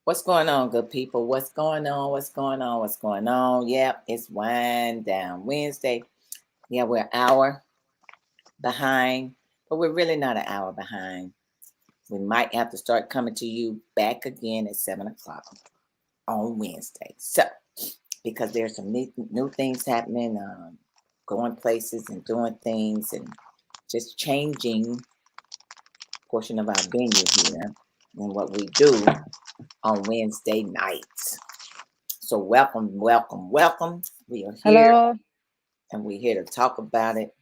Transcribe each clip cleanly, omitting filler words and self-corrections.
What's going on, good people? What's going on? What's going on? What's going on? Yep, it's Wind Down Wednesday. Yeah, we're an hour behind, but we're really not an hour behind. We might have to start coming to you back again at 7 o'clock on Wednesday. So, because there's some new things happening, going places and doing things and just changing portion of our venue here and what we do on Wednesday nights. So welcome, welcome, welcome. We are here Hello. and we're here to talk about it.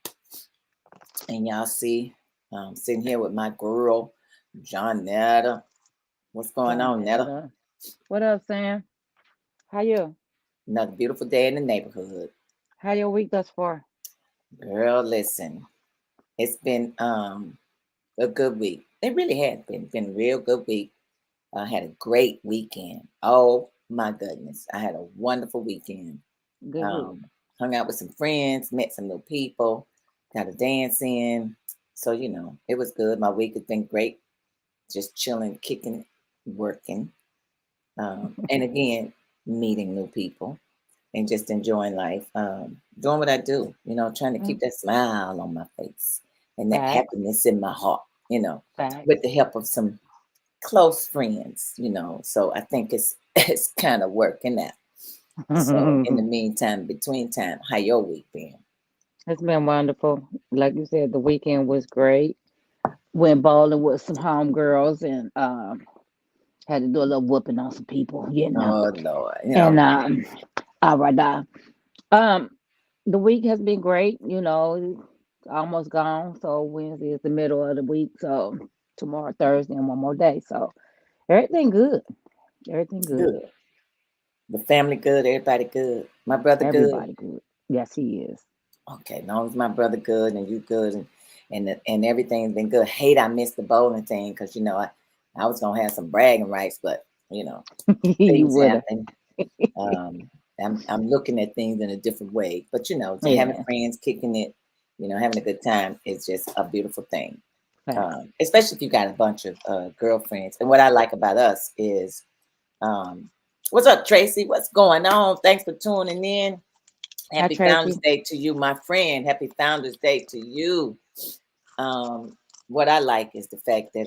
And y'all see, sitting here with my girl, John Netta. What's going John on, Netta? Netta. What up, Sam? How you? Another beautiful day in the neighborhood. How your week thus far? Girl, listen, it's been a good week. It really has been a real good week. I had a great weekend. Oh my goodness, I had a wonderful weekend. Good. Hung out with some friends, met some new people, got a dance in. So, it was good. My week has been great. Just chilling, kicking, working. And again, meeting new people and just enjoying life. Doing what I do, trying to Mm, keep that smile on my face and that facts. happiness in my heart, with Facts. the help of some close friends. So I think it's it's kind of working out. So in the It's meantime, between time, how your week been? been wonderful. Like you said, the weekend was great. Went bowling with some homegirls and had to do a little whooping on some people, you know. Oh Lord, And all right, um, the week has been great. It's almost gone. So Wednesday is the middle of the week. So tomorrow, Thursday, and one more day. So everything good. Everything good. good. The family good, everybody good. My brother good. Everybody good. Yes, he is. Okay, as long as my brother good and you good and everything's been good. Hate I missed the bowling thing because I was gonna have some bragging rights, but You things would have. happen. Um, I'm looking at things in a different way, but having Yeah. friends kicking it, having a good time is just a beautiful thing. Facts. Especially if you got a bunch of girlfriends. And what I like about us is, um, what's up, Tracy? What's going on? Thanks for tuning in. Hi, Happy Founders Tracy. Day to you, my friend. Happy Founders Day to you. Um, what I like is the fact that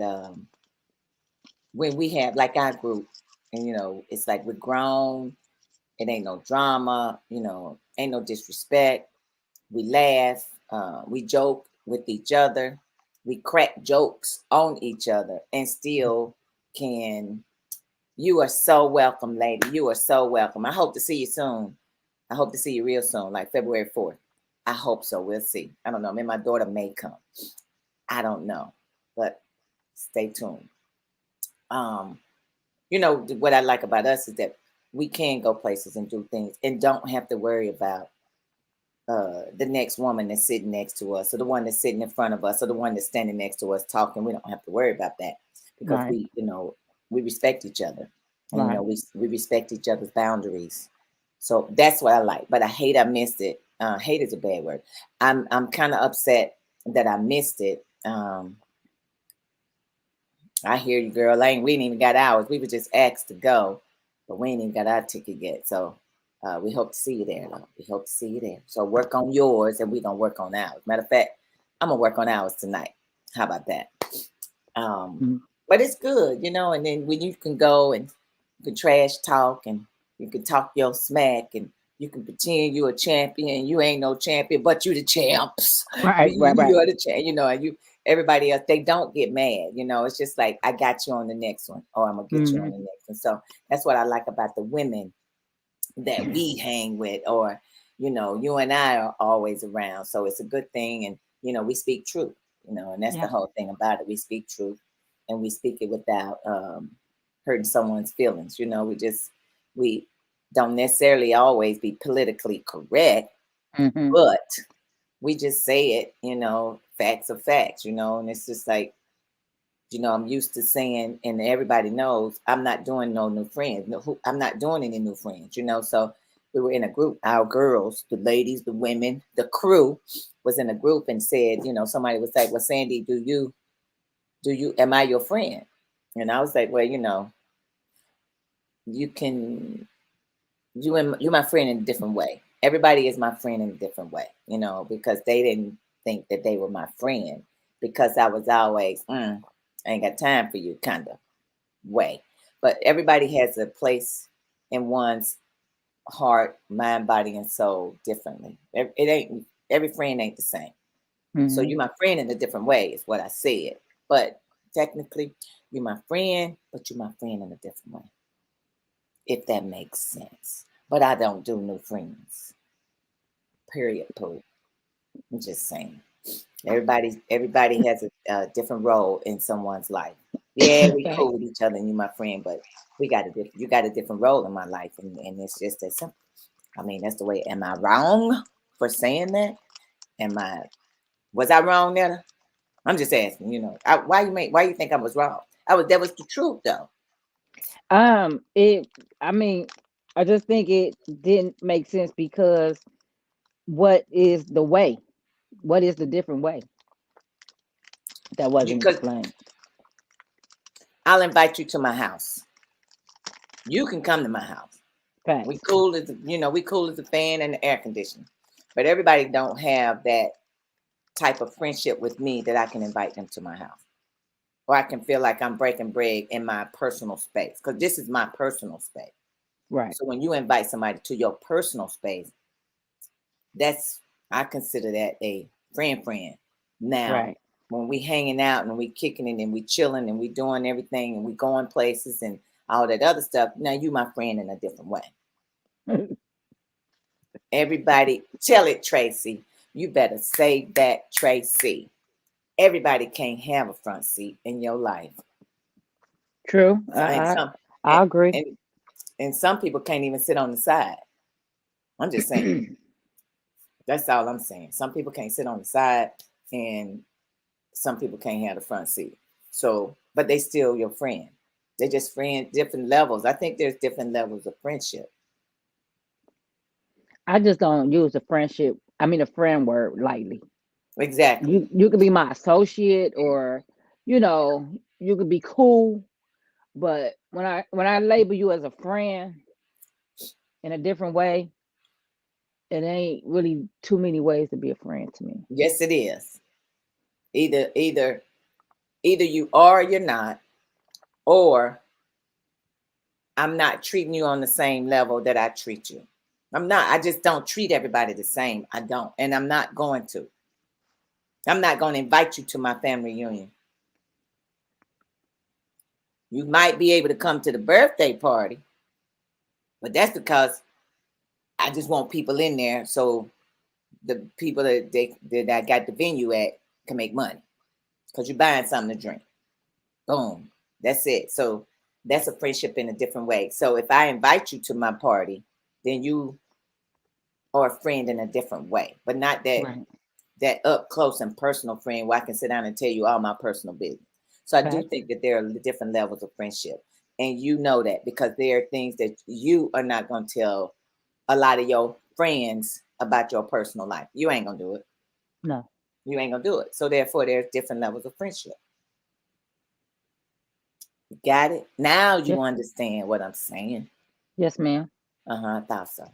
when we have like our group, and it's like we're grown. It ain't no drama. Ain't no disrespect. We laugh. We joke with each other. We crack jokes on each other, and still can. You are so welcome, lady. You are so welcome. I hope to see you soon. I hope to see you real soon, like February 4th. I hope so. We'll see. I don't know. Maybe my daughter may come. I don't know. But stay tuned. Um, what I like about us is that we can go places and do things and don't have to worry about the next woman that's sitting next to us or the one that's sitting in front of us or the one that's standing next to us talking. We don't have to worry about that because Right. we respect each other and Right. we respect each other's boundaries. So that's what I like. But I hate I missed it. Hate is a bad word. I'm kind of upset that I missed it. I hear you, girl. We ain't even got ours. We were just asked to go, but we ain't even got our ticket yet. So we hope to see you there, love. We hope to see you there. So work on yours, and we gonna work on ours. Matter of fact, I'm gonna work on ours tonight. How about that? Um, Mhm. but it's good. And then when you can go and you can trash talk and you can talk your smack and you can pretend you're a champion. You ain't no champion, but you the champs. Right. Right. You Right. are the champ. And you everybody else they don't get mad. It's just like I got you on the next one, or I'm gonna get you on Hmm. the next one. So that's what I like about the women that we hang with, or you and I are always around. So it's a good thing, and we speak truth. And that's the Yeah. whole thing about it. We speak truth, and we speak it without hurting someone's feelings. We don't necessarily always be politically correct, Hmm. but we just say it. Facts are facts. And it's just like I'm used to saying, and everybody knows I'm not doing no new friends. No, I'm not doing any new friends. So we were in a group. Our girls, the ladies, the women, the crew was in a group and said, somebody was like, "Well, Sandy, am I your friend?" And I was like, "Well, you can you're my friend in a different way. Everybody is my friend in a different way, because they didn't think that they were my friend because I was always I ain't got time for you kind of way. But everybody has a place in one's heart, mind, body, and soul differently. It ain't every friend ain't the same. So Hmm. you're my friend in a different way, is what I said. But technically, you're my friend, but you're my friend in a different way, if that makes sense. But I don't do new friends. Period. Pooh. I'm just saying. Everybody has a different role in someone's life. Yeah, we Right. cool with each other, and you're my friend, but you got a different role in my life, and it's just that simple. I mean, that's the way. Am I wrong for saying that? Am I Was I wrong, Netta? I'm just asking. Why you think I was wrong? That was the truth though. It. I mean, I just think it didn't make sense because what is the way? What is the different way that wasn't Because explained? I'll invite you to my house. You can come to my house. We Facts. cool as we cool as a fan and the air conditioning. But everybody don't have that type of friendship with me that I can invite them to my house. Or I can feel like I'm breaking bread in my personal space. Because this is my personal space. Right. So when you invite somebody to your personal space, I consider that a friend. Now, Right. when we hanging out and we kicking it and we chilling and we doing everything and we going places and all that other stuff, now you my friend in a different way. Everybody, tell it, Tracy. You better say that, Tracy. Everybody can't have a front seat in your life. True. And some I and, agree. and and some people can't even sit on the side. I'm just saying. That's all I'm saying. Some people can't sit on the side and some people can't have the front seat. So, but they still your friend. They just friend different levels. I think there's different levels of friendship. I just don't use a friendship. I mean, a friend word lightly. Exactly. You could be my associate, or you know, you could be cool. But when I label you as a friend in a different way, it ain't really too many ways to be a friend to me. Yes, it is. Either either either you are or you're not, or I'm not treating you on the same level that I treat you. I'm not. I just don't treat everybody the same. I don't. And I'm not going to. I'm not going to invite you to my family reunion. You might be able to come to the birthday party, but that's because I just want people in there so the people that I got the venue at can make money because you're buying something to drink. Boom. That's it. So that's a friendship in a different way. So if I invite you to my party, then you are a friend in a different way, but not Right. that up close and personal friend where I can sit down and tell you all my personal business. So I do Facts. think that there are different levels of friendship. And you know that because there are things that you are not going to tell a lot of your friends about your personal life. You ain't going to do it. No. You ain't going to do it. So therefore, there's different levels of friendship. Got it? Now you Yes. understand what I'm saying. Yes, ma'am. I thought so.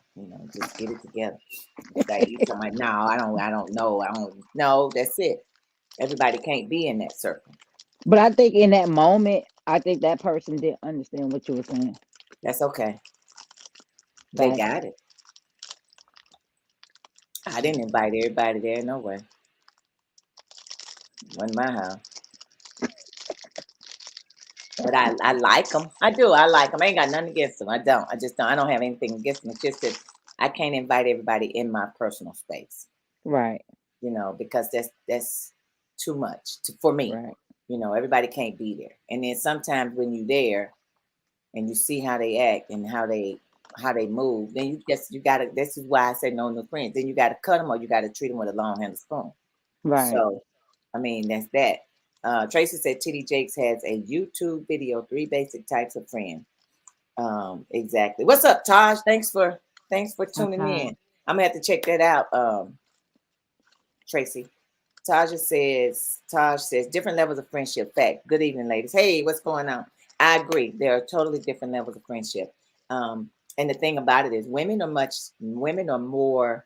Just get it together. Like you talking about, no, I don't know. I don't know. That's it. Everybody can't be in that circle. But I think in that moment, I think that person didn't understand what you were saying. That's okay. They Facts. got it. I didn't invite everybody there, no way. Wasn't my house. But I like them. I do. I like them. I ain't got nothing against them. I don't. I just don't. I don't have anything against them. It's just that I can't invite everybody in my personal space. Right. Because that's too much for me. Right. Everybody can't be there. And then sometimes when you're there and you see how they act and how they move, then you gotta. This is why I say no new friends. Then you gotta cut them or you gotta treat them with a long handled spoon. Right. So, I mean, that's that. Tracy said TD Jakes has a YouTube video, 3 basic types of friends. Exactly. What's up, Taj? Thanks for tuning Okay. in. I'm gonna have to check that out. Tracy. Taj says different levels of friendship. Fact. Good evening, ladies. Hey, what's going on? I agree. There are totally different levels of friendship. And the thing about it is, women are more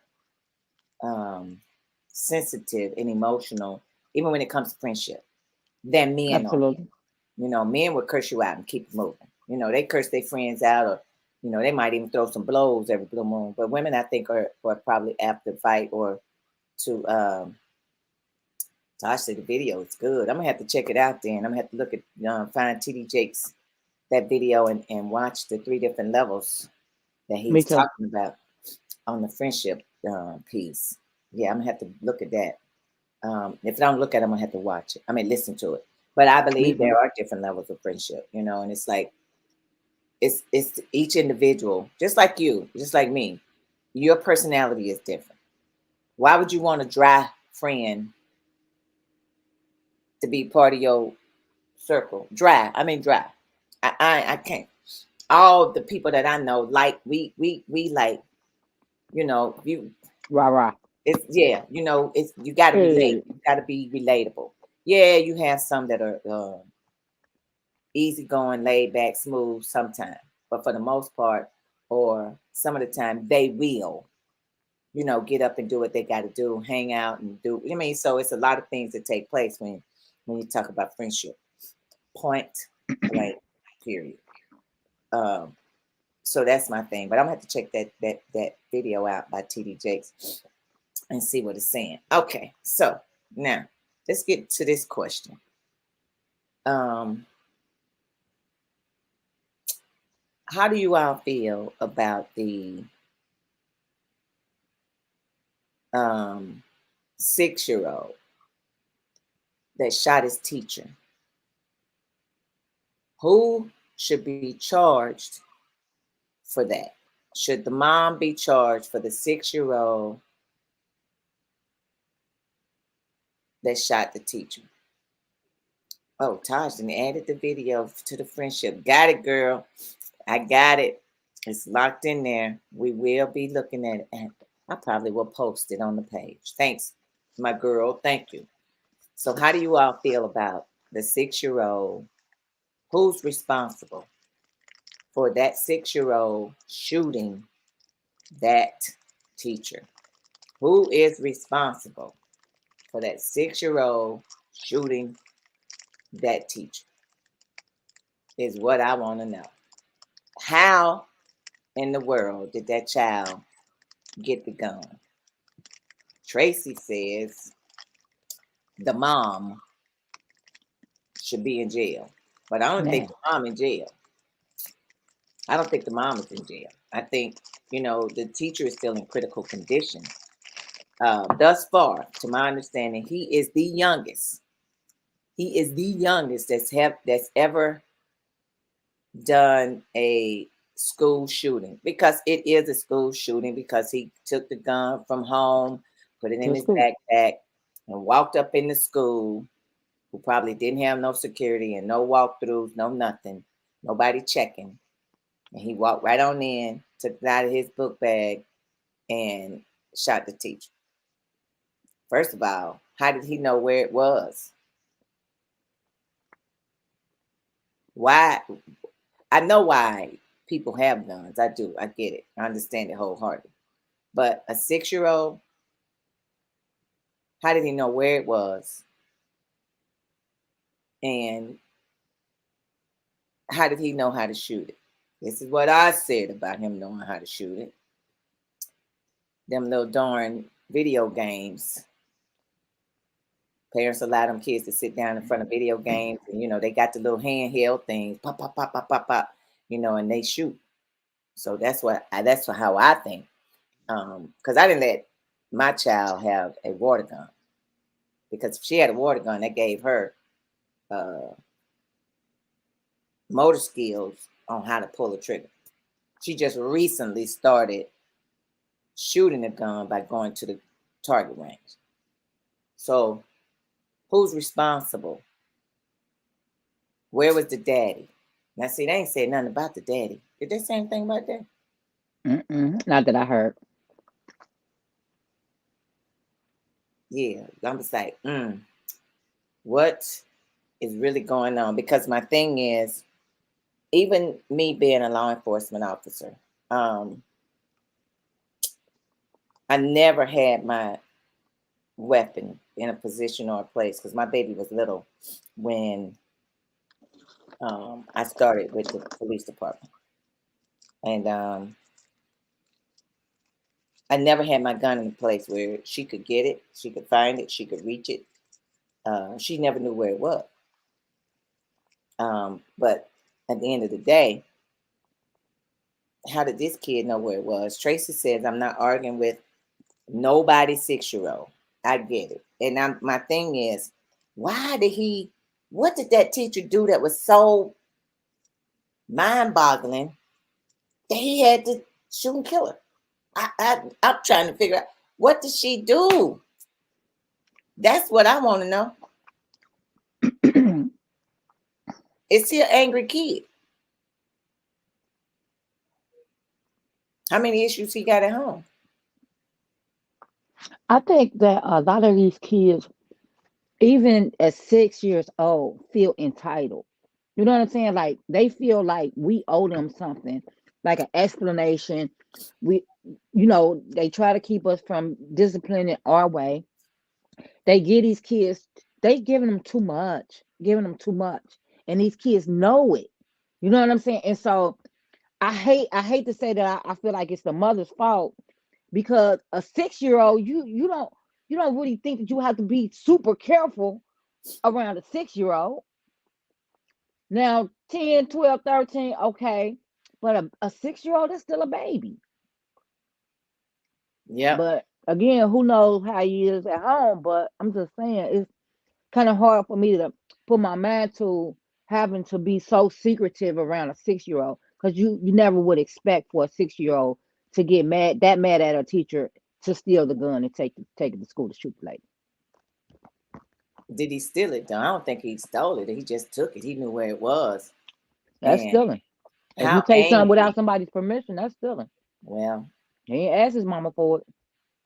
um, sensitive and emotional, even when it comes to friendship, than men are. Absolutely. You know, men would curse you out and keep it moving. You know, they curse their friends out, or they might even throw some blows every blue moon. But women, I think, are probably apt to fight or to. Tosh said the video is good. I'm gonna have to check it out. Then I'm gonna have to look at find TD Jakes that video and watch the 3 different levels that Me he's too. talking about on the friendship piece. Yeah, I'm gonna have to look at that. If I don't look at it, I'm gonna have to watch it. I mean, listen to it. But I Me believe too. there are different levels of friendship, and it's like it's each individual, just like you, just like me. Your personality is different. Why would you want a dry friend to be part of your circle? Dry. I mean dry. I can't. All the people that I know, like we like, you Rah rah. it's yeah, it's you got to relate. Hey, You got to be relatable. Yeah, you have some that are easygoing, laid back, smooth sometimes, but for the most part, or some of the time, they will, get up and do what they got to do, hang out and do. I mean, so it's a lot of things that take place when you talk about friendship. Point blank. Period. Um, so that's my thing. But I'm gonna have to check that video out by TD Jakes and see what it's saying. Okay, so now let's get to this question. Um, how do you all feel about the 6-year-old that shot his teacher? Who should be charged for that? Should the mom be charged for the 6-year-old that shot the teacher? Oh, Taj done added the video to the friendship. Got it, girl. I got it. It's locked in there. We will be looking at it. And I probably will post it on the page. Thanks, my girl. Thank you. So, how do you all feel about the 6-year-old? Who's responsible for that 6-year-old shooting that teacher? Who is responsible for that 6-year-old shooting that teacher? Is what I want to know. How in the world did that child get the gun? Tracy says the mom should be in jail, but I don't think man. the mom in jail. I don't think the mom is in jail. I think the teacher is still in critical condition. Thus far, to my understanding, he is the youngest. He is the youngest that's ever done a school shooting, because it is a school shooting, because he took the gun from home, put it in To his school. backpack, and walked up in the school, who probably didn't have no security and no walkthroughs, no nothing, nobody checking. And he walked right on in, took it out of his book bag, and shot the teacher. First of all, how did he know where it was? Why? I know why people have guns. I do. I get it. I understand it wholeheartedly. But a 6-year-old, how did he know where it was? And how did he know how to shoot it? This is what I said about him knowing how to shoot it. Them little darn video games. Parents allow them kids to sit down in front of video games, and they got the little handheld things, pop, pop, pop, pop, pop, pop, and they shoot. So that's how I think. Because I didn't let my child have a water gun, because if she had a water gun, that gave her uh, motor skills on how to pull a trigger. She just recently started shooting a gun by going to the target range. So who's responsible? Where was the daddy? Now, see, they ain't said nothing about the daddy. Did they say anything about that? Mm-mm. Not that I heard. Yeah, I'm just like, what is really going on? Because my thing is, even me being a law enforcement officer, um, I never had my weapon in a position or a place because my baby was little when I started with the police department. And I never had my gun in a place where she could get it, she could find it, she could reach it. She never knew where it was. But at the end of the day, how did this kid know where it was? Tracy says, I'm not arguing with nobody 6-year old. I get it. And my thing is, what did that teacher do that was so mind boggling that he had to shoot and kill her? I'm trying to figure out, what did she do? That's what I want to know. Is he an angry kid? How many issues he got at home? I think that a lot of these kids, even at 6 years old, feel entitled. You know what I'm saying? Like they feel like we owe them something, like an explanation. We, they try to keep us from disciplining our way. They give these kids, they giving them too much, and these kids know it. You know what I'm saying? And so I hate to say that I feel like it's the mother's fault because a 6 year old, you don't really think that you have to be super careful around a 6 year old. Now 10, 12, 13, okay. But a 6 year old is still a baby. Yep. But again, who knows how he is at home? But I'm just saying it's kind of hard for me to put my mind to having to be so secretive around a 6 year old because you never would expect for a 6 year old to get mad at a teacher to steal the gun and take it to school to shoot the lady. Did he steal it though? I don't think he stole it. He just took it. He knew where it was. That's And stealing. If you how take something without angry. somebody's permission, that's stealing. Well, He ain't asked his mama for it.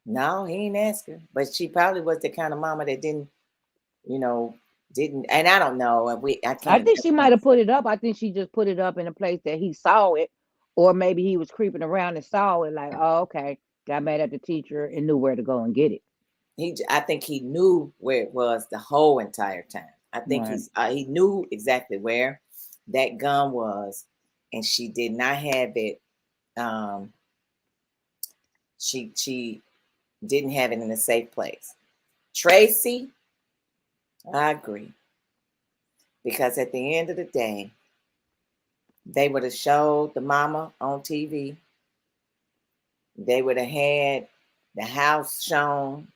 no, he ain't ask her. But she probably was the kind of mama that you know, didn't. And I don't know. And I I can't. think she might have put it up. I think she just put it up in a place that he saw it, or maybe he was creeping around and saw it. Like, oh, okay, got mad at the teacher and knew where to go and get it. I think he knew where it was the whole entire time. I think Right. he knew exactly where that gun was, and she did not have it. Um, she didn't have it in a safe place. Tracy, I agree, because at the end of the day, they would have showed the mama on TV. They would have had the house shown,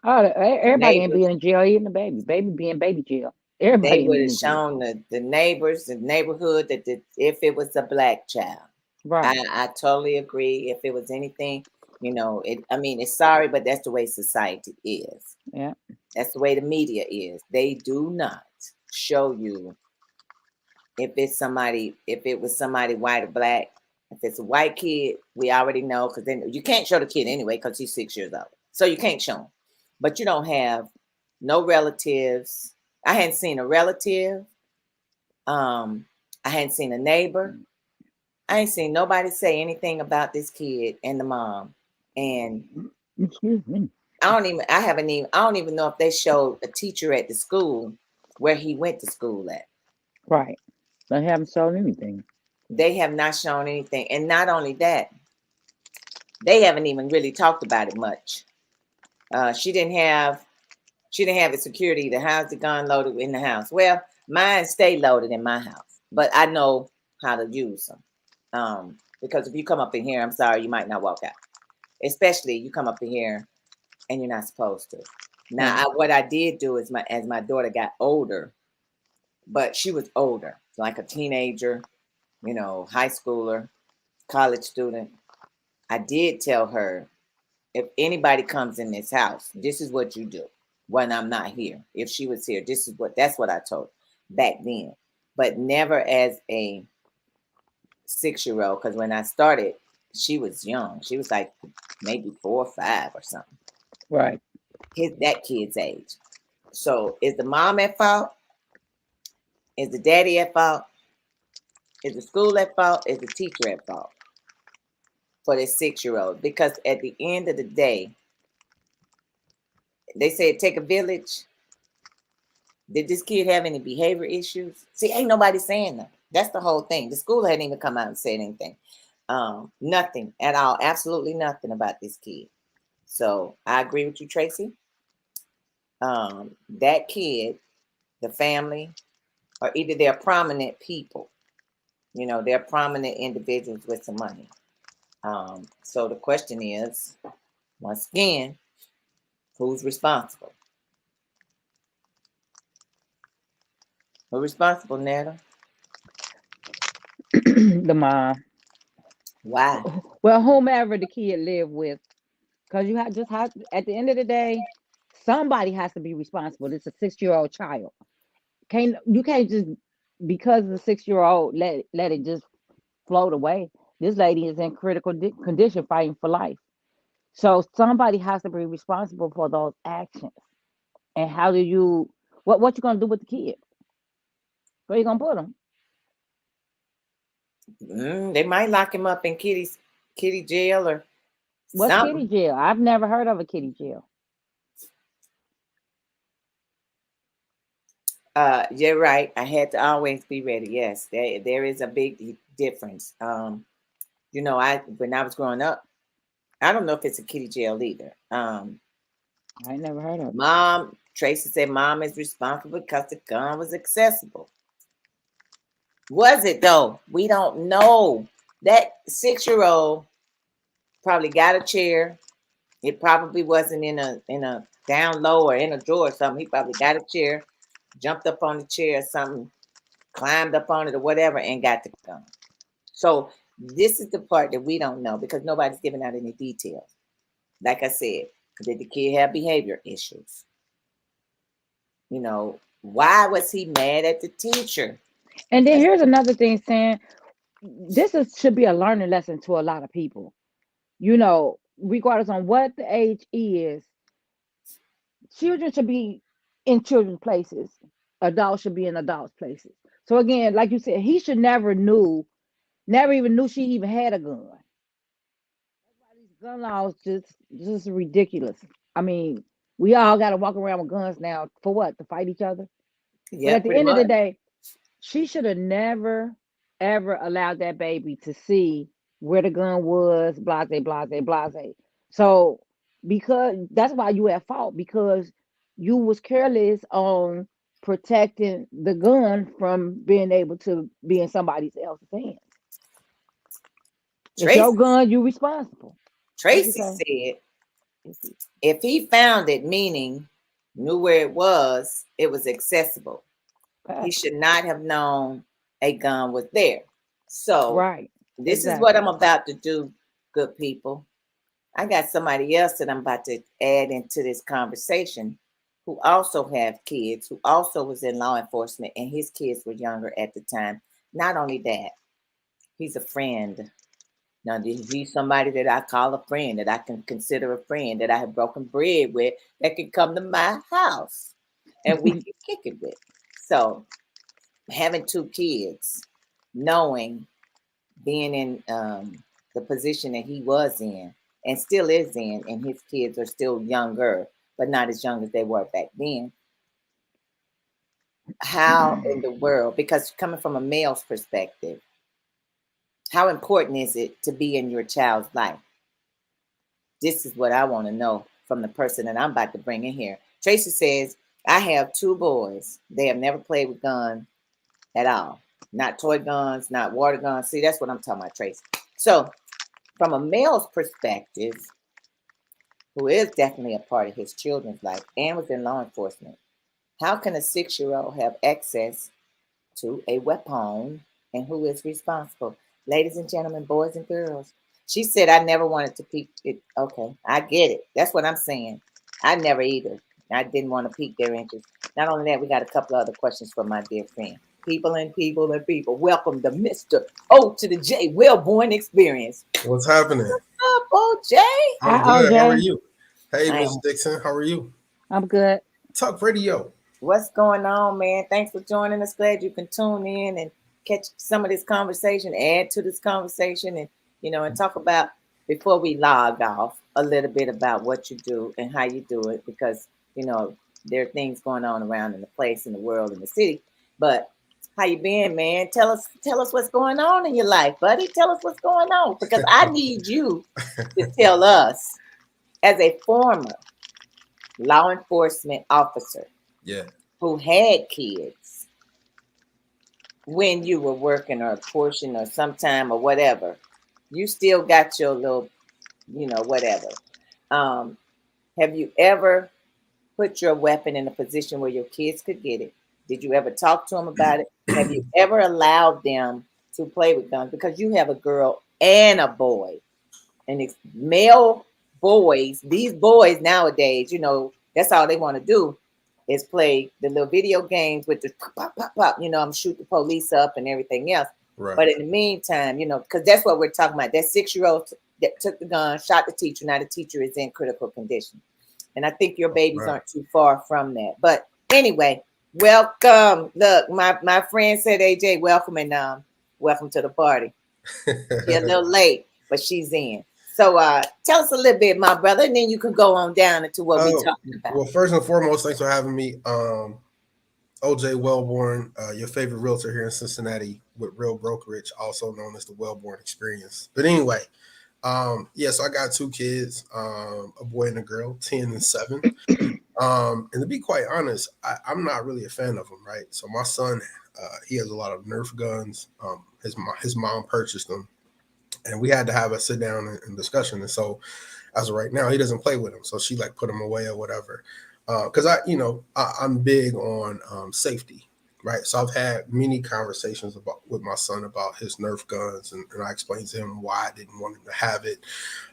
Oh, the everybody ain't neighbors. being in jail, even the baby. Baby be in baby jail. They Everybody ain't would being have in jail. shown the neighbors, the neighborhood, that if it was a black child. Right. I totally agree. If it was anything, it. I mean, it's sorry, but that's the way society is. Yeah. That's the way the media is. They do not show you if it was somebody white or black. If it's a white kid, we already know because then you can't show the kid anyway because he's 6 years old. So you can't show him. But you don't have no relatives. I hadn't seen a relative. Um, I hadn't seen a neighbor. I ain't seen nobody say anything about this kid and the mom. And Excuse me. I don't even know if they showed a teacher at the school where he went to school at. Right. They haven't sold anything. They have not shown anything. And not only that, they haven't even really talked about it much. She didn't have the security. The house, the gun loaded in the house. Well, mine stay loaded in my house, but I know how to use them. Because if you come up in here, I'm sorry, you might not walk out. Especially you come up in here and you're not supposed to. Now, Right. what I did do is as my daughter got older, but she was older, like a teenager, high schooler, college student. I did tell her, if anybody comes in this house, this is what you do when I'm not here. If she was here, that's what I told her back then. But never as a 6-year old, because when I started, she was young. She was like maybe 4 or 5 or something. Right. That kid's age. So is the mom at fault? Is the daddy at fault? Is the school at fault? Is the teacher at fault for this 6-year-old? Because at the end of the day, they said take a village. Did this kid have any behavior issues? See, ain't nobody saying that. That's the whole thing. The school hadn't even come out and said anything. Nothing at all. Absolutely nothing about this kid. So I agree with you, Tracy. That kid, the family, or either they're prominent people. They're prominent individuals with some money. So the question is, once again, who's responsible? Who's responsible, Netta? The mom. Why? Well, whomever the kid live with, because just have at the end of the day, somebody has to be responsible. It's a 6-year-old child. You can't just because the 6-year-old let it just float away. This lady is in critical condition, fighting for life. So somebody has to be responsible for those actions. And how do you what you gonna do with the kid? Where you gonna put him? They might lock him up in kitty jail or What's kitty something. jail? I've never heard of a kitty jail. You're right. I had to always be ready. Yes, there is a big difference. I when I was growing up, I don't know if it's a kitty jail either. I ain't never heard of it. Tracy said mom is responsible because the gun was accessible. Was it though? We don't know. That 6-year-old probably got a chair. It probably wasn't in a down low or in a drawer or something. He probably got a chair, jumped up on the chair or something, climbed up on it or whatever, and got the gun. So this is the part that we don't know because nobody's giving out any details. Like I said, did the kid have behavior issues? Why was he mad at the teacher? And then here's another thing, saying should be a learning lesson to a lot of people. Regardless on what the age is, children should be in children's places. Adults should be in adults' places. So again, like you said, he should never even knew she even had a gun. That's why these gun laws just ridiculous. I mean, we all got to walk around with guns now for what? To fight each other. But Yeah, at the pretty end of the much. day, she should have never ever allowed that baby to see where the gun was, blase, blase, blase. So because that's why you at fault, because you was careless on protecting the gun from being able to be in somebody else's hands. It's your Tracy gun, you responsible. What you Tracy say? said if he found it, meaning knew where it was accessible. He Perfect. should not have known a gun was there. So Right. this is what Exactly. I'm about to do, good people. I got somebody else that I'm about to add into this conversation who also have kids, who also was in law enforcement, and his kids were younger at the time. Not only that, he's a friend. Now, he's somebody that I call a friend, that I can consider a friend, that I have broken bread with, that can come to my house and we can kick it with. So, having 2 kids, knowing, being in the position that he was in and still is in, and his kids are still younger, but not as young as they were back then. How in the world, because coming from a male's perspective, how important is it to be in your child's life? This is what I want to know from the person that I'm about to bring in here. Tracy says, I have 2 boys. They have never played with guns at all. Not toy guns, not water guns. See, that's what I'm talking about, Tracy. So, from a male's perspective, who is definitely a part of his children's life and was in law enforcement, how can a 6-year-old have access to a weapon and who is responsible? Ladies and gentlemen, boys and girls. She said, I never wanted to pique it. Okay, I get it. That's what I'm saying. I never either. I didn't want to pique their interest. Not only that, we got a couple of other questions from my dear friend. People and people and people. Welcome to Mr. O to the J Wellborn Experience. What's happening? What's up, OJ? I'm Hi, good. How are OJ. you? Hey, I Miss am. Dixon. How are you? I'm good. Talk radio. What's going on, man? Thanks for joining us. Glad you can tune in and catch some of this conversation, add to this conversation, and and talk about before we log off a little bit about what you do and how you do it, because there are things going on around in the place, in the world, in the city. But how you been, man? Tell us what's going on in your life, buddy. Tell us what's going on, because I need you to tell us, as a former law enforcement officer, Yeah. who had kids when you were working, or a portion or sometime or whatever, you still got your little, whatever. Have you ever put your weapon in a position where your kids could get it? Did you ever talk to them about it? Have you ever allowed them to play with guns? Because you have a girl and a boy, and it's male boys. These boys nowadays, that's all they want to do is play the little video games with the pop, pop, pop, pop. I'm shoot the police up and everything else. Right. But in the meantime, because that's what we're talking about. That 6-year-old that took the gun, shot the teacher. Now the teacher is in critical condition. And I think your babies aren't too far from that. But anyway, welcome. Look, my friend said, AJ, welcome, and welcome to the party. You're a little late, but she's in. So tell us a little bit, my brother, and then you can go on down into what we're talking about. Well, first and foremost, thanks for having me. OJ Wellborn, your favorite realtor here in Cincinnati with Real Brokerage, also known as the Wellborn Experience. But anyway, so I got 2 kids, a boy and a girl, 10 and 7. And to be quite honest, I'm not really a fan of them, right? So my son, he has a lot of Nerf guns. His mom purchased them, and we had to have a sit down and discussion. And so as of right now, he doesn't play with them. So she put them away or whatever. Because I'm big on safety, right? So I've had many conversations with my son about his Nerf guns, and I explained to him why I didn't want him to have it.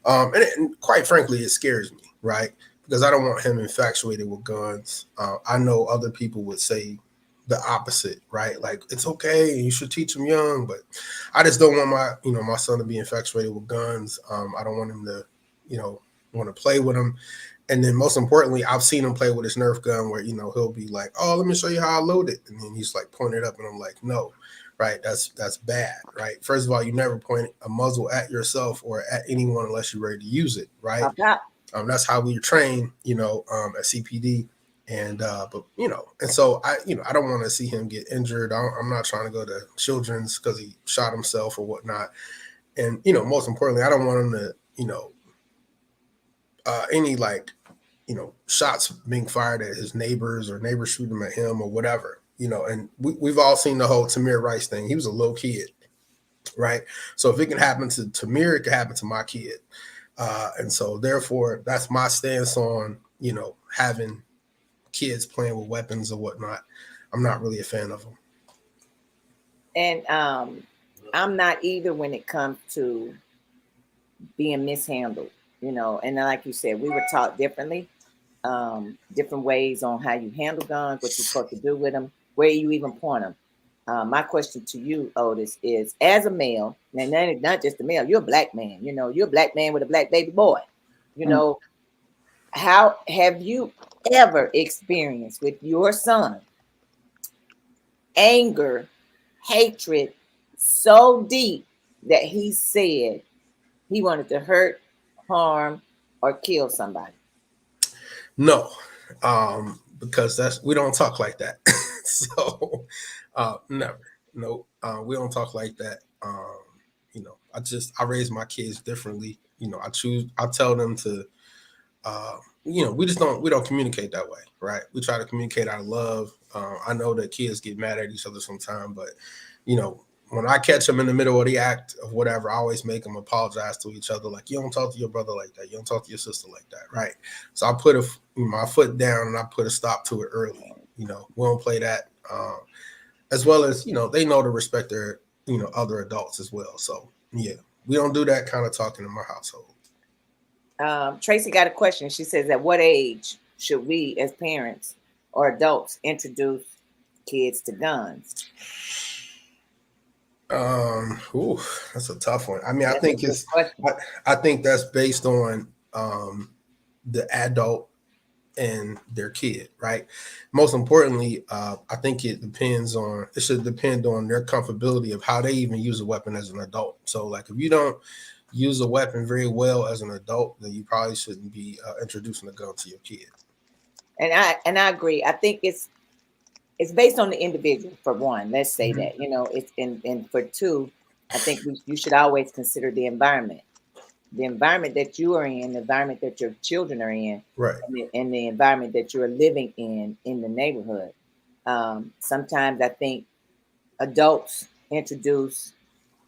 And quite frankly, it scares me, right? Because I don't want him infatuated with guns. I know other people would say the opposite, right? Like, it's okay, you should teach him young, but I just don't want my son to be infatuated with guns. I don't want him to, want to play with them. And then most importantly, I've seen him play with his Nerf gun where, he'll be like, oh, let me show you how I load it. And then he's pointing it up, and I'm like, no, right? That's bad, right? First of all, you never point a muzzle at yourself or at anyone unless you're ready to use it, right? Okay. That's how we train, at CPD. And, and so I don't want to see him get injured. I'm not trying to go to Children's because he shot himself or whatnot. And, most importantly, I don't want him to, any shots being fired at his neighbors or neighbors shooting at him or whatever, and we've all seen the whole Tamir Rice thing. He was a little kid, right? So if it can happen to Tamir, it can happen to my kid. And so therefore that's my stance on, having kids playing with weapons or whatnot. I'm not really a fan of them. And I'm not either when it comes to being mishandled, and like you said, we were taught differently, different ways on how you handle guns, what you're supposed to do with them, where you even point them. My question to you, Otis, is as a male, and not just a male, you're a black man, you're a black man with a black baby boy, how have you ever experienced with your son anger, hatred so deep that he said he wanted to hurt, harm, or kill somebody? No, because we don't talk like that. So never. No, we don't talk like that. I raise my kids differently. I tell them to, we don't communicate that way, right? We try to communicate out of love. I know that kids get mad at each other sometimes, but, when I catch them in the middle of the act of whatever, I always make them apologize to each other. Like, you don't talk to your brother like that. You don't talk to your sister like that, right? So I put my foot down and I put a stop to it early. We don't play that. As well as, they know to respect their, other adults as well. So, yeah, we don't do that kind of talking in my household. Tracy got a question. She says, at what age should we as parents or adults introduce kids to guns? That's a tough one. I mean, I think that's based on the adult and their kid, right? Most importantly, I think it should depend on their comfortability of how they even use a weapon as an adult. So, like, if you don't use a weapon very well as an adult, then you probably shouldn't be introducing a gun to your kid. And I agree. I think it's based on the individual, for one. Let's say Mhm. that, it's and for two, I think you should always consider the environment that you are in, the environment that your children are in, Right. and the environment that you're living in the neighborhood. Sometimes I think adults introduce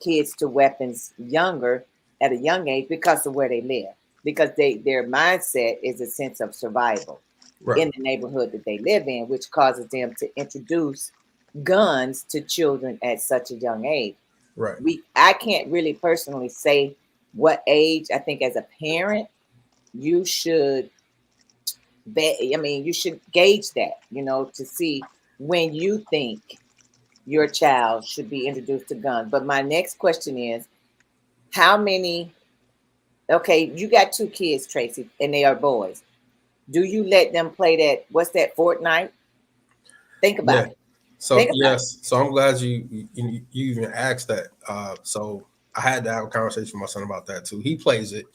kids to weapons at a young age because of where they live, because their mindset is a sense of survival Right. in the neighborhood that they live in, which causes them to introduce guns to children at such a young age. Right. I can't really personally say what age. I think as a parent, you should you should gauge that, to see when you think your child should be introduced to guns. But my next question is, how many, okay, you got two kids, Tracy, and they are boys. Do you let them play that, what's that, Fortnite? Think Yeah. about it. So Think about it. yes, so I'm glad you even asked that. So I had to have a conversation with my son about that too. He plays it,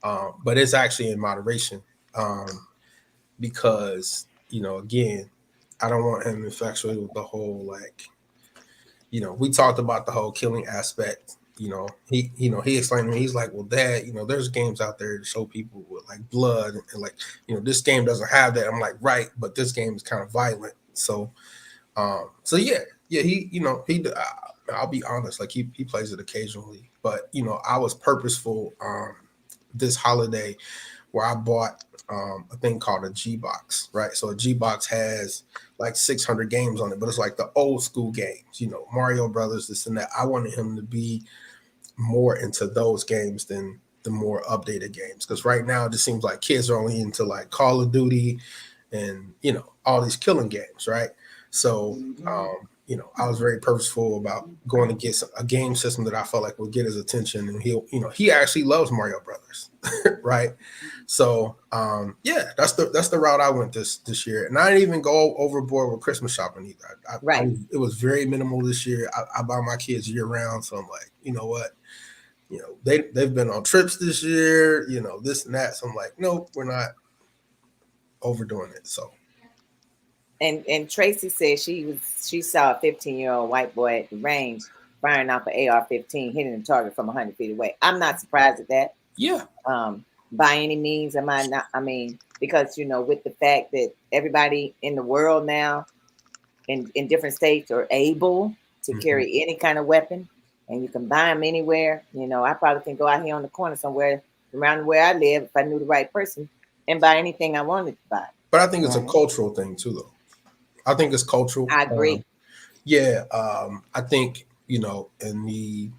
but it's actually in moderation, because again, I don't want him infatuated with the whole, like, we talked about the whole killing aspect. He explained to me, he's like, well, Dad, there's games out there to show people with like blood and like, this game doesn't have that. I'm like, right, but this game is kind of violent. So yeah, I'll be honest, like he plays it occasionally, but I was purposeful this holiday where I bought a thing called a G box, right? So a G box has like 600 games on it, but it's like the old school games, Mario Brothers, this and that. I wanted him to be more into those games than the more updated games, because right now it just seems like kids are only into like Call of Duty and all these killing games, right? So I was very purposeful about going to get a game system that I felt like would get his attention, and he actually loves Mario Brothers, right? So yeah, that's the route I went this year, and I didn't even go overboard with Christmas shopping either. Right. It was very minimal this year. I buy my kids year round, so I'm like, you know what? They've been on trips this year, this and that. So I'm like, nope, we're not overdoing it. So And Tracy said she saw a 15-year-old white boy at the range firing off an AR-15, hitting the target from 100 feet away. I'm not surprised at that. yeah, By any means. Am I not? I mean, because with the fact that everybody in the world now, in different states, are able to carry any kind of weapon, and you can buy them anywhere. I probably can go out here on the corner somewhere around where I live, if I knew the right person, and buy anything I wanted to buy. but I think it's a cultural thing too, though. I think it's cultural. I agree. Yeah, I think in the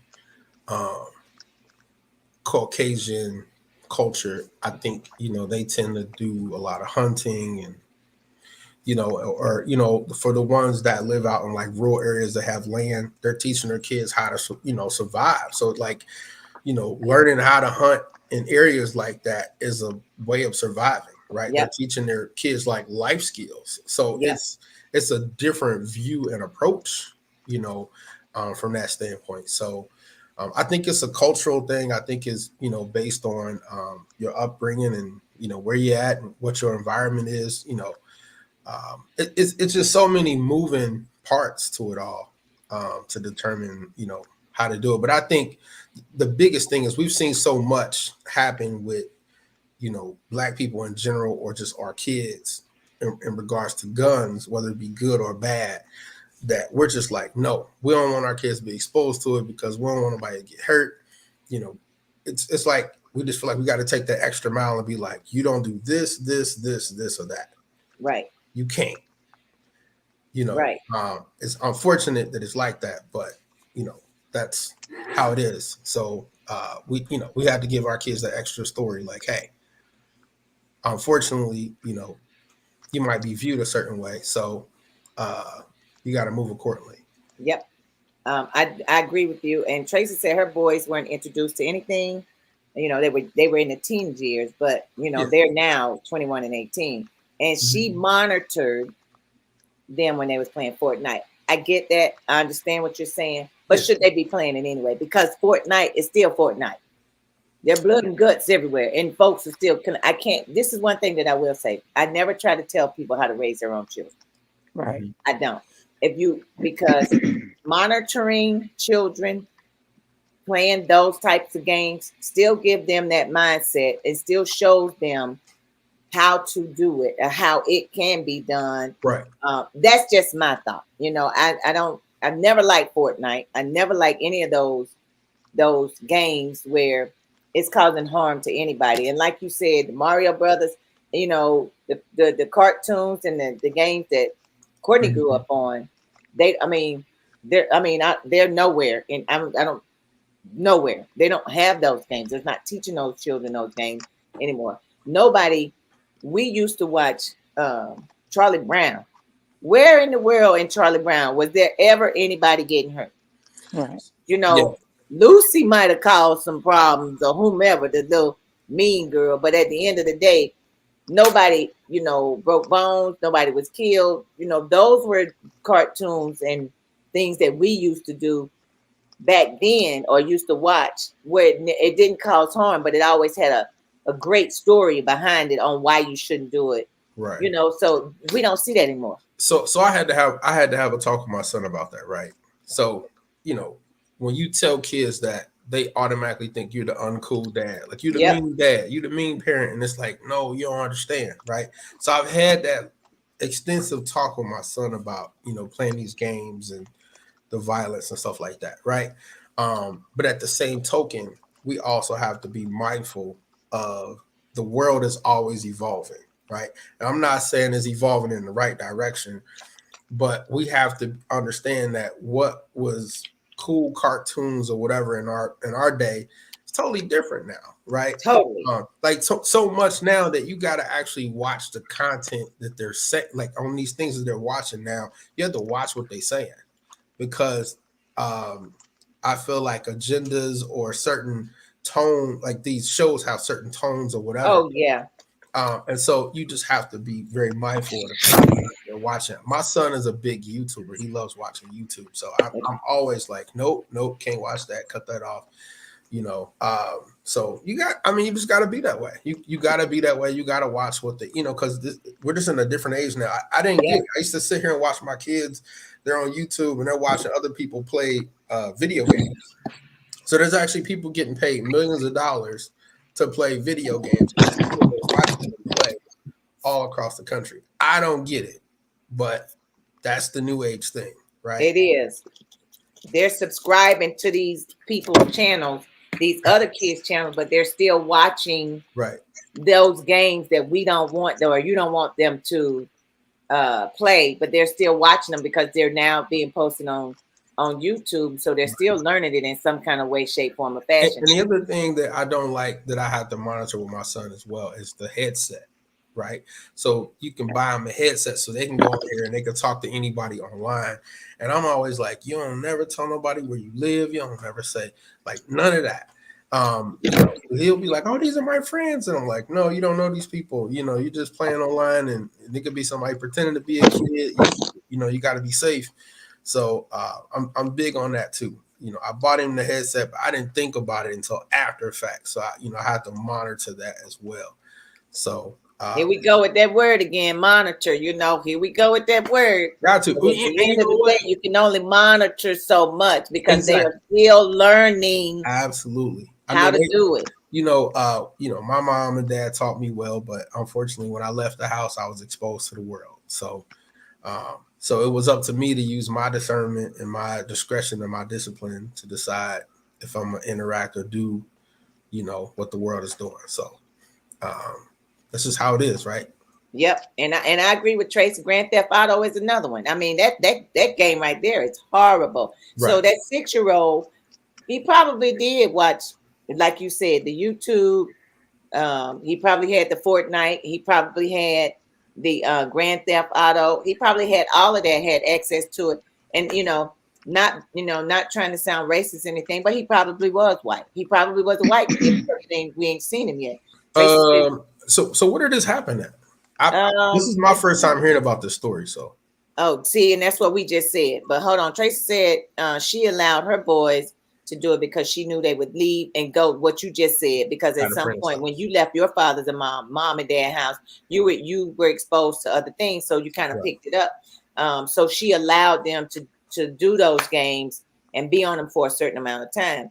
Caucasian culture, I think they tend to do a lot of hunting, and or for the ones that live out in like rural areas that have land, they're teaching their kids how to survive. So like learning how to hunt in areas like that is a way of surviving, right? Yep. They're teaching their kids like life skills. So Yep. it's a different view and approach, from that standpoint. So I think it's a cultural thing. I think is based on your upbringing and where you're at and what your environment is. It's just so many moving parts to it all, to determine how to do it. But I think the biggest thing is we've seen so much happen with Black people in general, or just our kids in regards to guns, whether it be good or bad, that we're just like, no, we don't want our kids to be exposed to it because we don't want nobody to get hurt. It's like we just feel like we got to take that extra mile and be like, you don't do this, or that. Right. You can't. Right. It's unfortunate that it's like that, but that's how it is. So we have to give our kids that extra story, like, hey, unfortunately, you might be viewed a certain way, so you got to move accordingly. Yep. I agree with you. And Tracy said her boys weren't introduced to anything. They were in the teenage years, but Yeah. they're now 21 and 18. and she monitored them when they was playing Fortnite. I get that. I understand what you're saying, but Yeah. should they be playing it anyway? Because Fortnite is still Fortnite. There's blood and guts everywhere, and folks are still. I can't. This is one thing that I will say. I never try to tell people how to raise their own children. Right. I don't. Because monitoring children playing those types of games still give them that mindset. It still shows them how to do it or how it can be done. Right. That's just my thought. I've never liked Fortnite. I never liked any of those games where it's causing harm to anybody. And like you said, the Mario Brothers, the cartoons and the games that Courtney grew up on, they're nowhere. And I don't nowhere. They don't have those games. They're not teaching those children those games anymore. Nobody. We used to watch Charlie Brown. Where in the world in Charlie Brown was there ever anybody getting hurt? Right. Lucy might have caused some problems or whomever, the little mean girl, but at the end of the day, nobody, broke bones, nobody was killed. Those were cartoons and things that we used to do back then or used to watch where it didn't cause harm, but it always had a great story behind it on why you shouldn't do it. Right. So we don't see that anymore. So I had to have a talk with my son about that, right? So, when you tell kids that, they automatically think you're the uncool dad, like you're the mean dad, you're the mean parent, and it's like, no, you don't understand, right? So I've had that extensive talk with my son about, playing these games and the violence and stuff like that, right? But at the same token, we also have to be mindful of the world is always evolving, right? And I'm not saying it's evolving in the right direction, but we have to understand that what was cool cartoons or whatever in our day is totally different now, right? Totally. So much now that you got to actually watch the content that they're set, like on these things that they're watching now. You have to watch what they're saying, because I feel like agendas or certain tone, like these shows have certain tones or whatever. Oh yeah. And so you just have to be very mindful of the content you're watching. My son is a big YouTuber. He loves watching YouTube. So I'm always like, nope, can't watch that. Cut that off. So you just got to be that way. You got to be that way. You got to watch what because we're just in a different age now. I didn't get it. I used to sit here and watch my kids. They're on YouTube and they're watching other people play video games. So there's actually people getting paid millions of dollars to play video games. Watching them play all across the country. I don't get it, but that's the new age thing, right? It is. They're subscribing to these people's channels, these other kids' channels, but they're still watching those games that we don't want, or you don't want them to play, but they're still watching them because they're now being posted on YouTube. So they're still learning it in some kind of way, shape, form, or fashion. And the other thing that I don't like that I have to monitor with my son as well is the headset, right? So you can buy them a headset so they can go out here and they can talk to anybody online. And I'm always like, you don't never tell nobody where you live. You don't never say like none of that. He'll be like, oh, these are my friends. And I'm like, no, you don't know these people. You're just playing online and it could be somebody pretending to be a kid. You got to be safe. So I'm big on that too. I bought him the headset, but I didn't think about it until after the fact. So I had to monitor that as well. So here we go with that word again, monitor. Here we go with that word. Got to. At the end of the day, you can only monitor so much because they are still learning. Absolutely. How to do it. My mom and dad taught me well, but unfortunately, when I left the house, I was exposed to the world. So it was up to me to use my discernment and my discretion and my discipline to decide if I'm going to interact or do, what the world is doing. So that's just how it is, right? Yep. And I agree with Tracy. Grand Theft Auto is another one. I mean, that game right there is horrible. Right. So that 6-year-old, he probably did watch, like you said, the YouTube. He probably had the Fortnite. He probably had the Grand Theft Auto. He probably had all of that, had access to it. And, not trying to sound racist or anything, but he probably was white. He probably was a white kid. We ain't seen him yet. So where did this happen at? This is my first time hearing about this story. So, oh, see, and that's what we just said. But hold on, Tracy said she allowed her boys to do it because she knew they would leave and go. What you just said, because at some point when you left your father's and mom and dad house, you were exposed to other things, so you kind of picked it up. So she allowed them to do those games and be on them for a certain amount of time.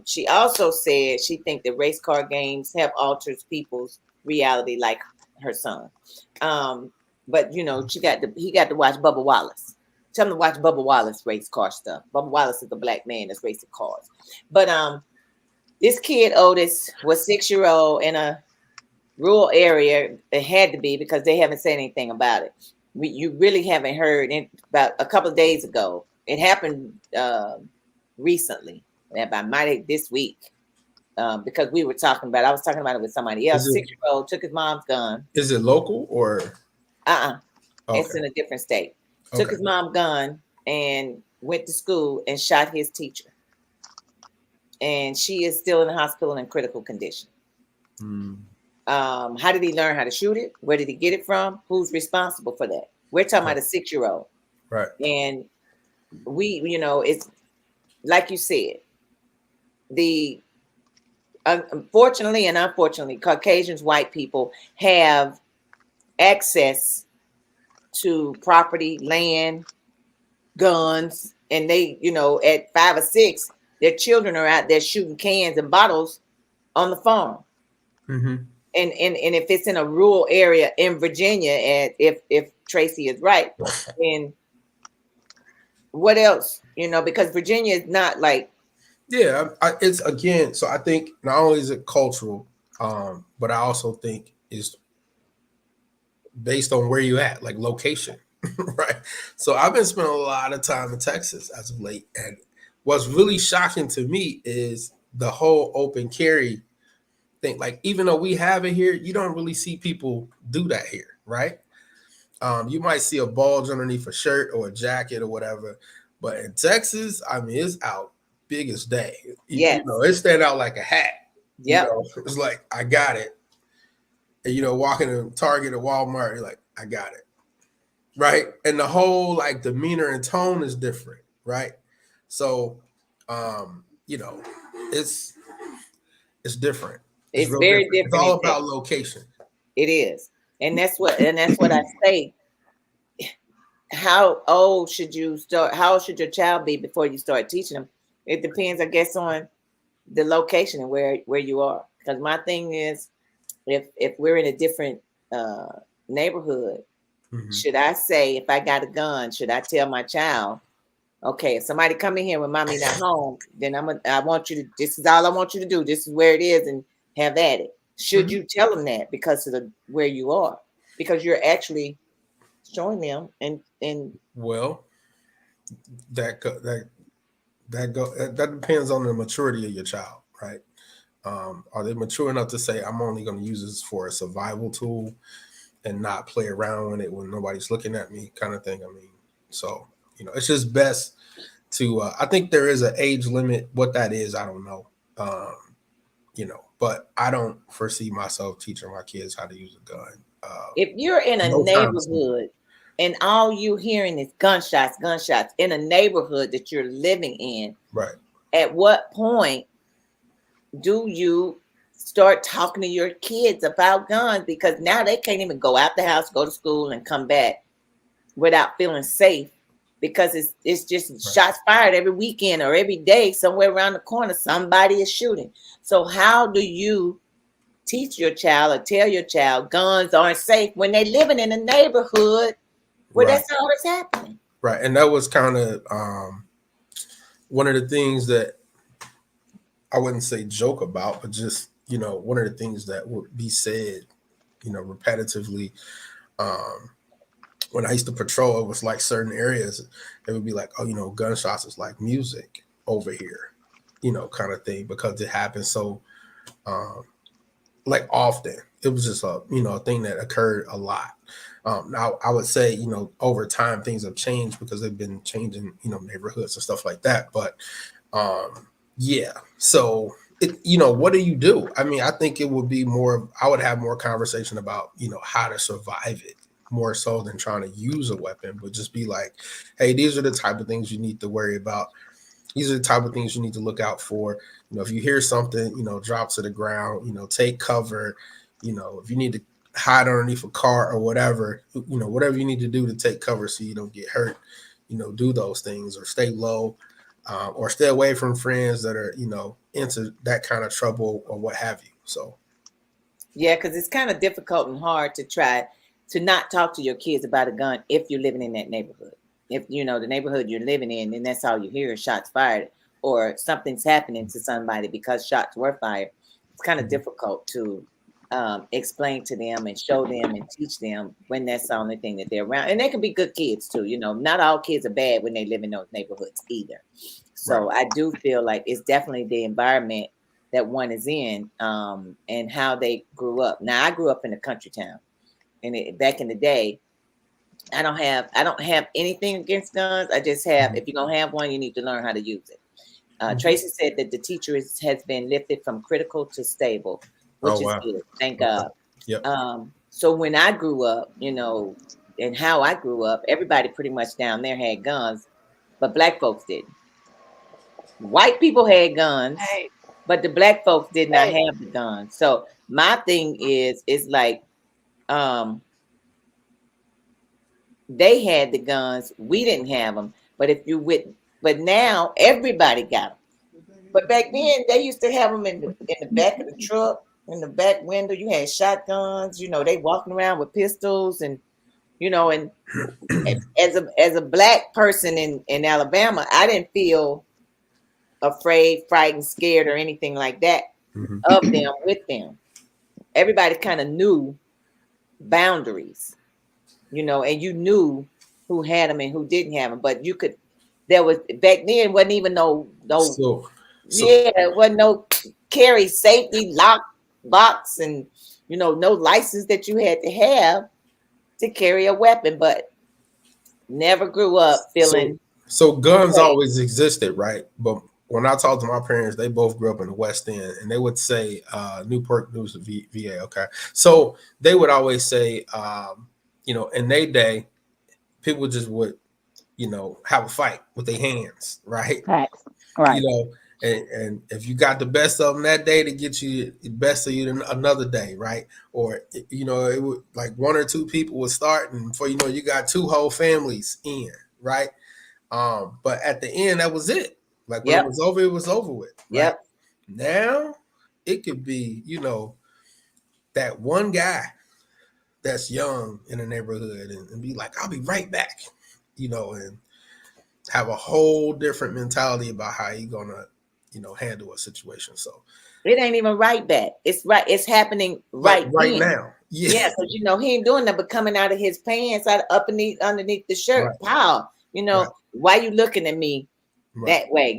She also said she think that race car games have altered people's reality, like her son. But you know, he got to watch Bubba Wallace. Tell him to watch Bubba Wallace race car stuff. Bubba Wallace is the black man that's racing cars. But this kid Otis was 6-year-old in a rural area. It had to be because they haven't said anything about it. You really haven't heard. About a couple of days ago, it happened recently. This week. Because we were talking about, I was talking about it with somebody else. 6-year-old took his mom's gun. Is it local or? Okay. It's in a different state. Took his mom's gun and went to school and shot his teacher. And she is still in the hospital in critical condition. How did he learn how to shoot it? Where did he get it from? Who's responsible for that? We're talking about a 6-year-old. Right. And it's like you said, unfortunately and unfortunately, Caucasians, white people have access to property, land, guns, and they, at 5 or 6, their children are out there shooting cans and bottles on the farm. Mm-hmm. And if it's in a rural area in Virginia, and if Tracy is right, then what else? Because Virginia is not like. Yeah, it's again. So I think not only is it cultural, but I also think it's based on where you at, like location, right? So I've been spending a lot of time in Texas as of late, and what's really shocking to me is the whole open carry thing. Like, even though we have it here, you don't really see people do that here, right? You might see a bulge underneath a shirt or a jacket or whatever, but in Texas, I mean, it's out big as day. Yes. It stand out like a hat. Yeah, it's like, I got it. And walking to Target or Walmart, you're like, I got it, right? And the whole like demeanor and tone is different, right? So, it's different. It's very different. It's all about location. It is, and that's what I say. How old should you start? How old should your child be before you start teaching them? It depends, I guess, on the location and where you are. Because my thing is, if we're in a different neighborhood, should I say, if I got a gun, should I tell my child, okay, if somebody come in here when mommy not home, then I want you to. This is all I want you to do. This is where it is, and have at it. Should you tell them that because of where you are? Because you're actually showing them and well, that depends on the maturity of your child, right? Are they mature enough to say, I'm only going to use this for a survival tool and not play around with it when nobody's looking at me, kind of thing? I mean, so it's just best to I think there is an age limit. What that is, I don't know. But I don't foresee myself teaching my kids how to use a gun. If you're in a neighborhood and all you're hearing is gunshots in a neighborhood that you're living in, right? At what point do you start talking to your kids about guns? Because now they can't even go out the house, go to school, and come back without feeling safe. Because it's just shots fired every weekend or every day somewhere around the corner. Somebody is shooting. So how do you teach your child or tell your child guns aren't safe when they're living in a neighborhood where that's all that's happening? Right. And that was kind of one of the things that I wouldn't say joke about, but just, one of the things that would be said, repetitively. When I used to patrol, it was like certain areas, it would be like, oh, gunshots is like music over here, kind of thing, because it happens so like often. It was just a thing that occurred a lot. Now I would say, over time things have changed because they've been changing, neighborhoods and stuff like that. But yeah, so what do you do? I mean, I think it would be more, I would have more conversation about, how to survive it more so than trying to use a weapon, but just be like, hey, these are the type of things you need to worry about. These are the type of things you need to look out for. If you hear something, drop to the ground, take cover, if you need to hide underneath a car or whatever, whatever you need to do to take cover so you don't get hurt, do those things or stay low. Or stay away from friends that are, into that kind of trouble or what have you. So, Yeah, because it's kind of difficult and hard to try to not talk to your kids about a gun if you're living in that neighborhood. If you know the neighborhood you're living in, and that's all you hear is shots fired, or something's happening to somebody because shots were fired. It's kind of difficult to explain to them and show them and teach them when that's the only thing that they're around. And they can be good kids too. Not all kids are bad when they live in those neighborhoods either. So I do feel like it's definitely the environment that one is in, and how they grew up. Now I grew up in a country town, and back in the day, I don't have anything against guns. I just have, if you're gonna have one, you need to learn how to use it. Tracy said that the teacher has been lifted from critical to stable, which is good. Thank God. Yep. So when I grew up, and how I grew up, everybody pretty much down there had guns, but black folks didn't. White people had guns, but the black folks did not have the guns. So my thing is like, they had the guns, we didn't have them. But now everybody got them. But back then they used to have them in the back of the truck, in the back window. You had shotguns. They walking around with pistols, and and as a black person in Alabama, I didn't feel afraid, frightened, scared, or anything like that of them with them. Everybody kind of knew boundaries, and you knew who had them and who didn't have them. But there was back then wasn't even no it wasn't no carry safety lock box, and no license that you had to have to carry a weapon. But never grew up feeling so guns always existed, right? But when I talked to my parents, they both grew up in the West End, and they would say Newport News, VA. Okay, so they would always say, in their day, people just would, have a fight with their hands, right? Facts. Right. And if you got the best of them that day, to get you the best of you another day, right? Or it would, like, one or two people would start, and before you got two whole families in, right? But at the end, that was it. Like, when it was over with. Right? Yep. Now it could be, that one guy that's young in the neighborhood and be like, I'll be right back, and have a whole different mentality about how you gonna, handle a situation. So it ain't even right back. It's happening right now. Yeah, because he ain't doing that, but coming out of his pants, underneath the shirt. Right. Wow, why you looking at me that way?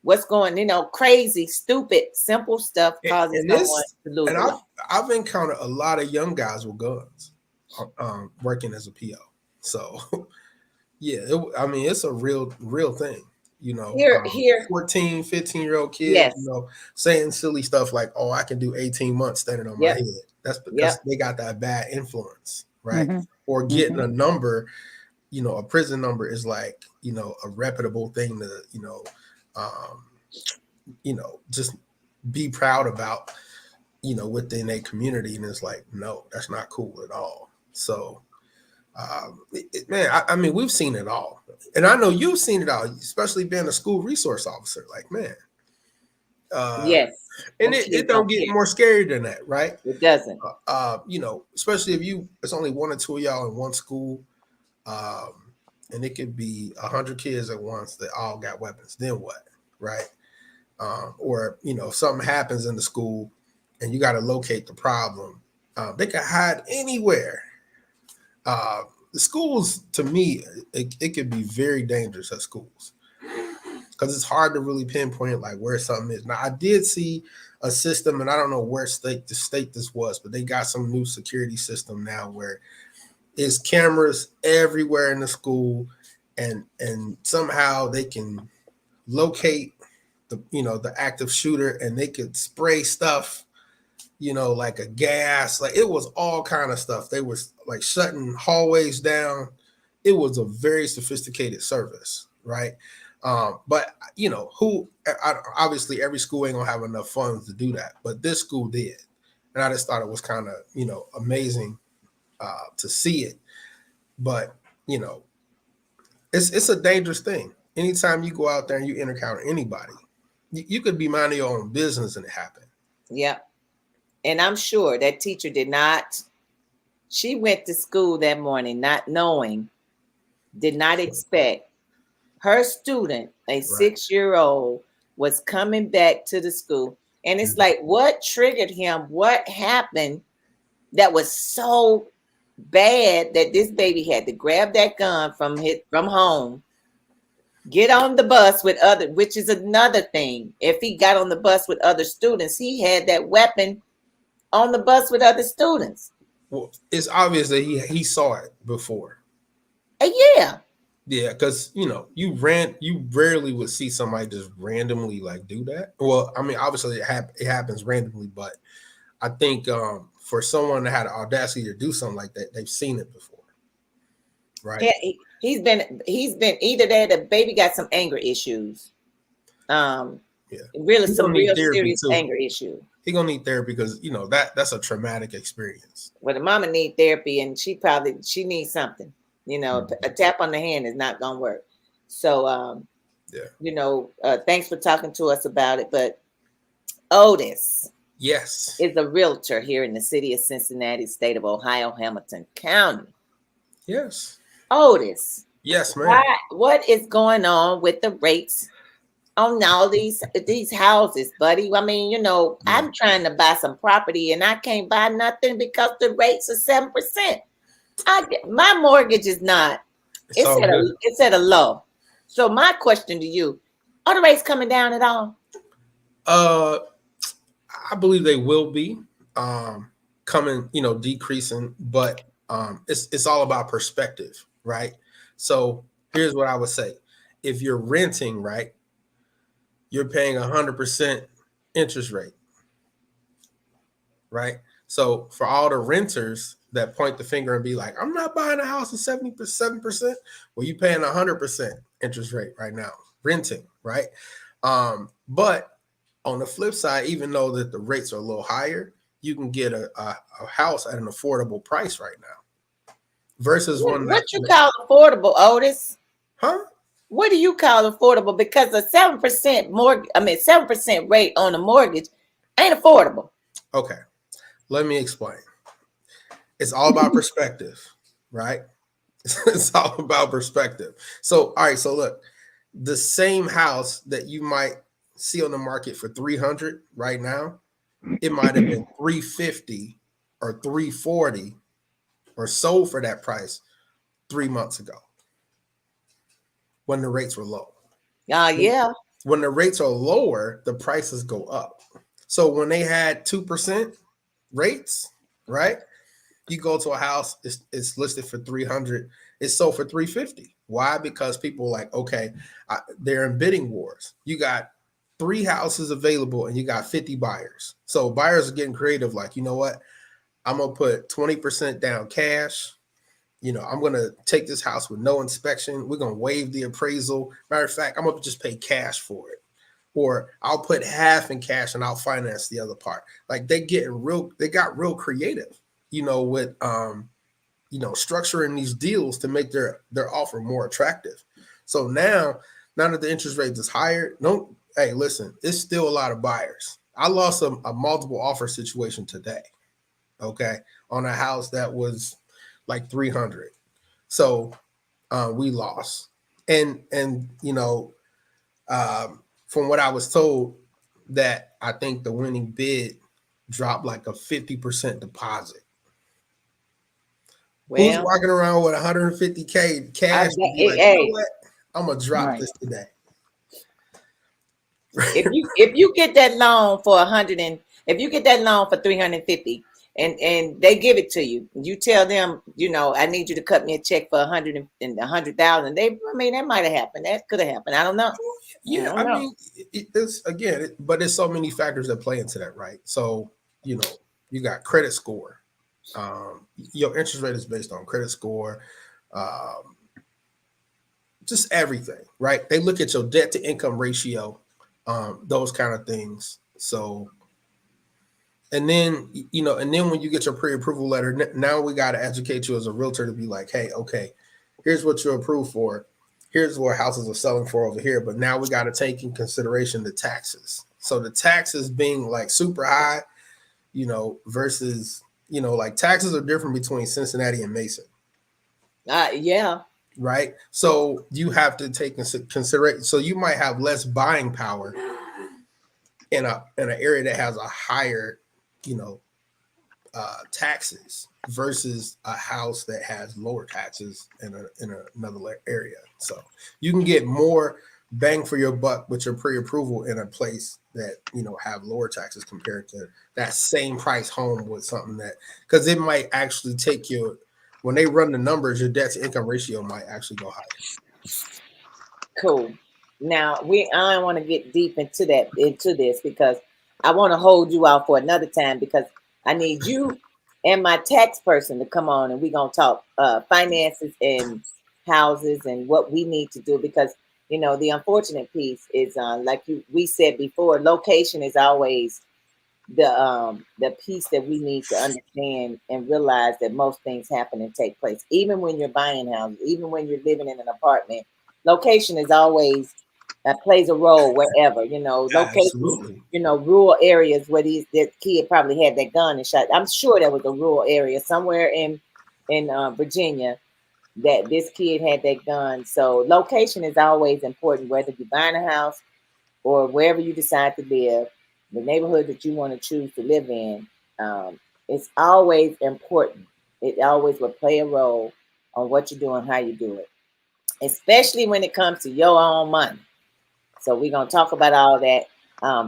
What's going, crazy, stupid, simple stuff causes someone to lose. And I've encountered a lot of young guys with guns, working as a PO. So yeah, it's a real thing. Here 14, 15-year-old kids, saying silly stuff like, oh, I can do 18 months standing on my head. That's because they got that bad influence, right? Or getting a number, a prison number is like, a reputable thing to, just be proud about, within a community. And it's like, no, that's not cool at all. So, man, we've seen it all. And I know you've seen it all, especially being a school resource officer. Like, man. Yes. And it don't get more scary than that, right? It doesn't. Especially if it's only one or two of y'all in one school, and it could be 100 kids at once that all got weapons. Then what, right? Or if something happens in the school and you got to locate the problem, they can hide anywhere. The schools, to me, it could be very dangerous at schools because it's hard to really pinpoint like where something is. Now, I did see a system, and I don't know where state this was, but they got some new security system now where it's cameras everywhere in the school, and somehow they can locate the active shooter, and they could spray stuff, like a gas, like it was all kind of stuff. They was like shutting hallways down. It was a very sophisticated service, right? But obviously every school ain't gonna have enough funds to do that, but this school did, and I just thought it was kind of amazing to see it. But it's a dangerous thing. Anytime you go out there and you encounter anybody, you could be minding your own business and it happened. Yeah. And I'm sure that teacher she went to school that morning not knowing, did not expect her student, a 6-year-old, was coming back to the school. And it's like, what triggered him? What happened that was so bad that this baby had to grab that gun from home, get on the bus with which is another thing. If he got on the bus with other students, he had that weapon on the bus with other students. Well, it's obvious that he saw it before. Yeah, because you rarely would see somebody just randomly like do that. Well, I mean, obviously it happens randomly, but I think for someone that had the audacity to do something like that, they've seen it before, right? Yeah, he's been either that, the baby got some anger issues. Really some real serious anger issue. He gonna need therapy because that's a traumatic experience. Well, the mama need therapy, and she needs something. A tap on the hand is not gonna work. So thanks for talking to us about it. But Otis, yes, is a realtor here in the city of Cincinnati, state of Ohio, Hamilton County. Yes. Otis. Yes, ma'am. What is going on with the rates on all these houses, buddy? I mean, I'm trying to buy some property and I can't buy nothing because the rates are 7%. My mortgage is not. It's at a low. So my question to you: are the rates coming down at all? I believe they will be coming, decreasing, but it's all about perspective, right? So here's what I would say: if you're renting, right, you're paying 100% interest rate, right? So for all the renters that point the finger and be like, I'm not buying a house at 77%. Well, you're paying 100% interest rate right now, renting, right? But on the flip side, even though that the rates are a little higher, you can get a house at an affordable price right now. Versus what you call affordable, Otis? Huh? What do you call affordable? Because a 7% rate on a mortgage ain't affordable. Okay, let me explain. It's all about perspective, right? It's all about perspective. So, all right. So look, the same house that you might see on the market for 300 right now, it might have been 350 or 340 or sold for that price 3 months ago when the rates were low. Yeah. When the rates are lower, the prices go up. So when they had 2% rates, right? You go to a house, it's listed for 300, it's sold for 350. Why? Because people are like, okay, they're in bidding wars. You got 3 houses available and you got 50 buyers. So buyers are getting creative, like, you know what? I'm gonna put 20% down cash. I'm gonna take this house with no inspection. We're gonna waive the appraisal. Matter of fact, I'm gonna just pay cash for it. Or I'll put half in cash and I'll finance the other part. Like they got real creative, with structuring these deals to make their offer more attractive. So now that the interest rate is higher, hey, listen, it's still a lot of buyers. I lost a multiple offer situation today, okay, on a house that was like 300. So we lost. And from what I was told, that I think the winning bid dropped like a 50% deposit. Well, who's walking around with 150K cash? I'm gonna drop this today. If you get that loan for 100 and if you get that loan for 350, and they give it to you. You tell them, I need you to cut me a check for 100,000. I mean, that might have happened. That could have happened. I don't know. Yeah, I mean, it's again, but there's so many factors that play into that, right? So, you got credit score. Your interest rate is based on credit score, just everything, right? They look at your debt to income ratio, those kind of things. So, and then, when you get your pre-approval letter, now we got to educate you as a realtor to be like, hey, okay, here's what you're approved for. Here's where houses are selling for over here. But now we got to take in consideration the taxes. So the taxes being like super high, versus, like taxes are different between Cincinnati and Mason. Yeah. Right. So you have to take consideration. So you might have less buying power in an area that has a higher, taxes versus a house that has lower taxes in another area. So you can get more bang for your buck with your pre-approval in a place that have lower taxes compared to that same price home with something that, because it might actually take you, when they run the numbers, your debt to income ratio might actually go higher. Cool. Now I don't want to get deep into this because I want to hold you out for another time, because I need you and my tax person to come on and we're gonna talk finances and houses and what we need to do, because the unfortunate piece is like we said before, location is always the piece that we need to understand and realize that most things happen and take place. Even when you're buying houses, even when you're living in an apartment, location is always plays a role wherever, location, rural areas where that kid probably had that gun and shot. I'm sure there was a rural area somewhere in Virginia that this kid had that gun. So location is always important, whether you're buying a house or wherever you decide to live, the neighborhood that you want to choose to live in. It's always important. It always will play a role on what you do and how you do it, especially when it comes to your own money. So we're going to talk about all that.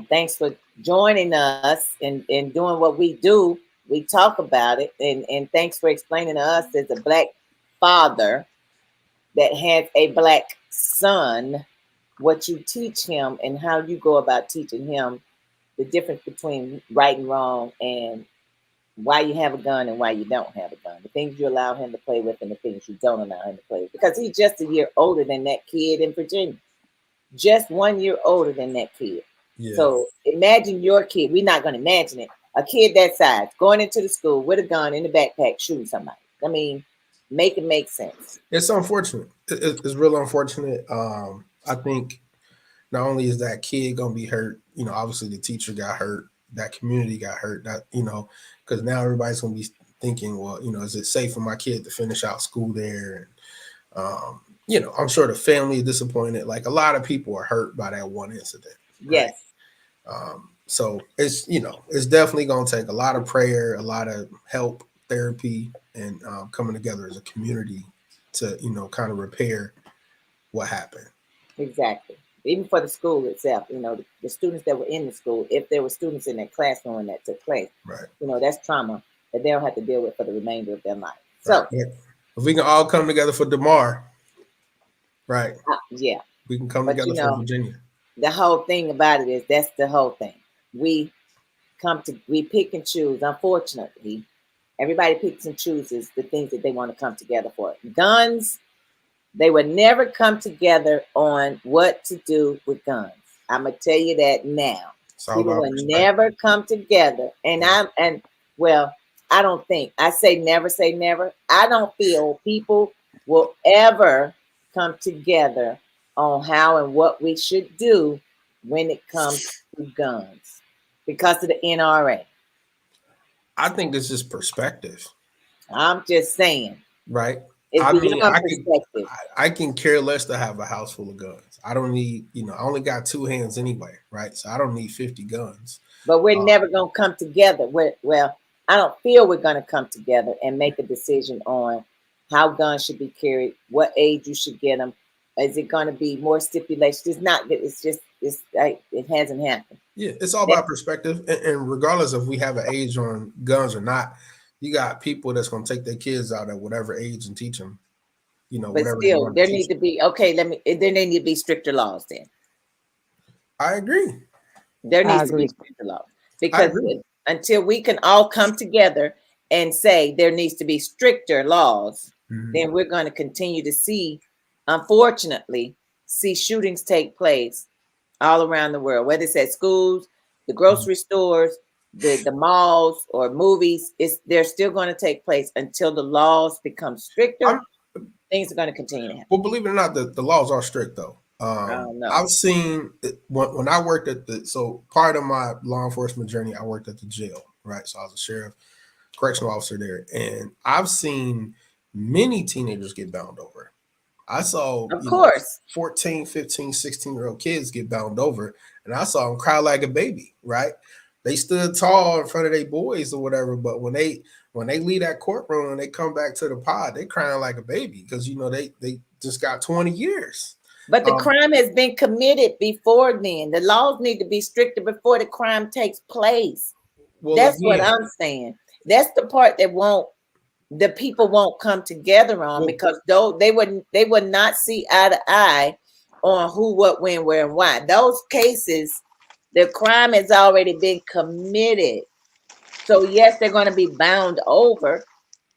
Thanks for joining us and doing what we do. We talk about it. And thanks for explaining to us as a Black father that has a Black son, what you teach him and how you go about teaching him the difference between right and wrong, and why you have a gun and why you don't have a gun, the things you allow him to play with and the things you don't allow him to play with, because he's just a year older than that kid in Virginia. Just 1 year older than that kid. Yeah. So imagine your kid. We're not going to imagine it. A kid that size going into the school with a gun in the backpack shooting somebody. I mean, make it make sense. It's unfortunate. It's really unfortunate. I think not only is that kid going to be hurt, obviously the teacher got hurt, that community got hurt, that, because now everybody's going to be thinking, well, is it safe for my kid to finish out school there? And, I'm sure the family is disappointed. Like a lot of people are hurt by that one incident. Right? Yes. So it's, it's definitely going to take a lot of prayer, a lot of help, therapy, and coming together as a community to, kind of repair what happened. Exactly. Even for the school itself, the students that were in the school, if there were students in that classroom when that took place, right? That's trauma that they'll have to deal with for the remainder of their life. So right. If we can all come together for DeMar, right? Yeah, we can come together for Virginia. The whole thing about it is that's the whole thing. We pick and choose. Unfortunately, everybody picks and chooses the things that they want to come together for. Guns, they would never come together on what to do with guns. I'm gonna tell you that now. People will never come together, and I don't think, I say never. I don't feel people will ever come together on how and what we should do when it comes to guns because of the NRA. I think this is perspective. I'm just saying. Right. It's I can care less to have a house full of guns. I don't need, I only got 2 hands anyway, right? So I don't need 50 guns. But we're never going to come together. I don't feel we're going to come together and make a decision on how guns should be carried, what age you should get them. Is it going to be more stipulations? It's not. It's just it's like it hasn't happened. Yeah, it's all about perspective, and regardless if we have an age on guns or not, you got people that's going to take their kids out at whatever age and teach them, But whatever they still, want there to need teach to be okay. Then there need to be stricter laws. Then I agree. there I needs to be agree. stricter laws I because agree. until we can all come together and say there needs to be stricter laws, Mhm. then we're going to continue to see, unfortunately, see shootings take place all around the world, whether it's at schools, the grocery stores, the malls, or movies. They're still going to take place until the laws become stricter. I'm- Things are going to continue to happen. Well, believe it or not, the laws are strict though. don't know. I've seen when I worked at so part of my law enforcement journey, I worked at the jail, right? So I was a sheriff, correctional officer there, and I've seen many teenagers get bound over. I saw, Of course. 14, 15, 16-year-old kids get bound over, and I saw them cry like a baby, right? They stood tall in front of their boys or whatever, but when they leave that courtroom and they come back to the pod, they crying like a baby because they just got 20 years. But the crime has been committed before then. The laws need to be stricter before the crime takes place. Well, That's what again, I'm saying. That's the part that the people won't come together on, Well- because though they would not see eye to eye on who, what, when, where, and why. Those cases, the crime has already been committed. So yes, they're going to be bound over.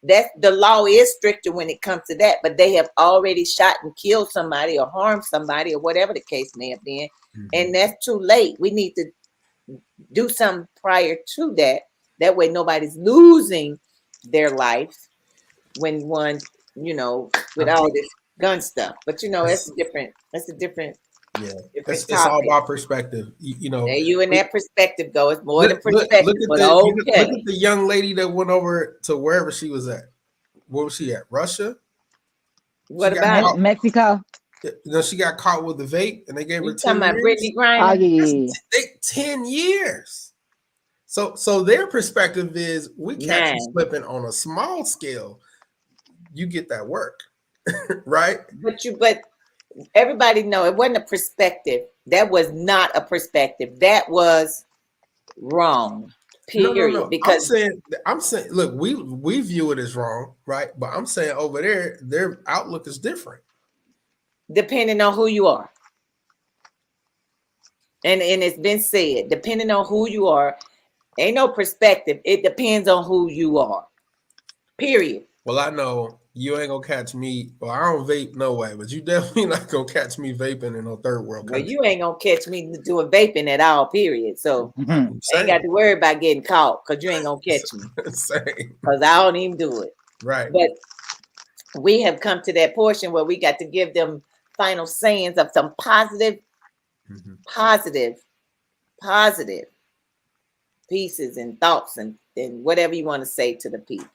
That the law is stricter when it comes to that, but they have already shot and killed somebody or harmed somebody or whatever the case may have been, and that's too late. We need to do something prior to that. That way, nobody's losing their life when one, with all this gun stuff. But it's a different. yeah, Different it's all topic. about perspective. There you in that perspective go. It's more than Look perspective, at but the okay. look at the young lady that went over to wherever she was at. Where was she at? Russia? What She got about caught- it? Mexico. She got caught with the vape, and they gave her You 10 talking about years. Brittany Oh Griner? yeah. 10 years. So their perspective is we catch you 9. slipping on a small scale, you get that work, right? But everybody know it wasn't a perspective. That was not a perspective. That was wrong. Period. No. Because I'm saying, look, we view it as wrong, right? But I'm saying over there, their outlook is different. depending on who you are, and it's been said, depending on who you are, ain't no perspective. It depends on who you are. Period. Well, I know you ain't gonna catch me. Well, I don't vape no way, but you definitely not gonna catch me vaping in a third world Well, country. you ain't gonna catch me doing vaping at all. Period. So I'm ain't saying, got to worry about getting caught, because you ain't gonna catch me, saying, because I don't even do it. right. But we have come to that portion where we got to give them final sayings of some positive Mhm. positive pieces and thoughts and whatever you want to say to the people.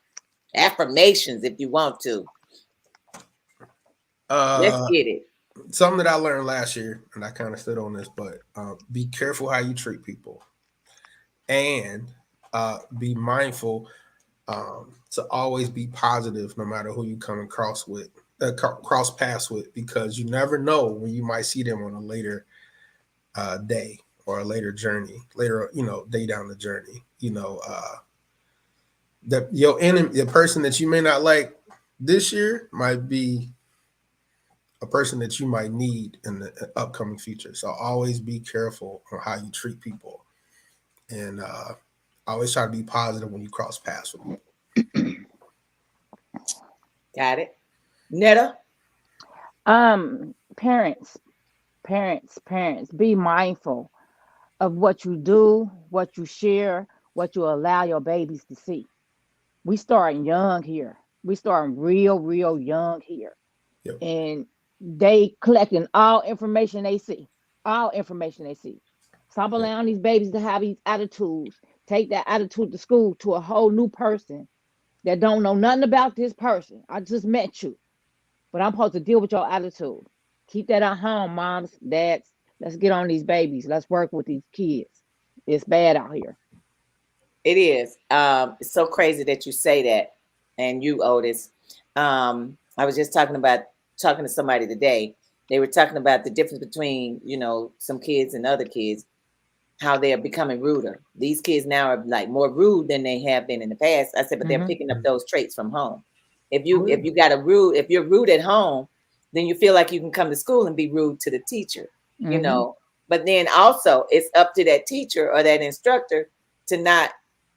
Affirmations, if you want to. Let's get it. Something that I learned last year, and I kind of stood on this, but be careful how you treat people, and be mindful to always be positive, no matter who you come across with, cross paths with, because you never know when you might see them on a later day or a later journey, day down the journey. That your enemy, the person that you may not like this year, might be a person that you might need in the upcoming future. So always be careful on how you treat people, and always try to be positive when you cross paths with people. Got it. Netta? Parents, be mindful of what you do, what you share, what you allow your babies to see. We starting young here. We starting real young here. Yep. And they collecting all information they see. All information they see. Stop allowing these babies to have these attitudes. Take that attitude to school to a whole new person that don't know nothing about this person. I just met you, but I'm supposed to deal with your attitude. Keep that at home, moms, dads. Let's get on these babies. Let's work with these kids. It's bad out here. It is. It's so crazy that you say that. And you, Otis. I was just talking to somebody today, they were talking about the difference between, some kids and other kids, how they're becoming ruder. These kids now are like more rude than they have been in the past. I said, but they're picking up those traits from home. If you're rude at home, then you feel like you can come to school and be rude to the teacher, But then also it's up to that teacher or that instructor to not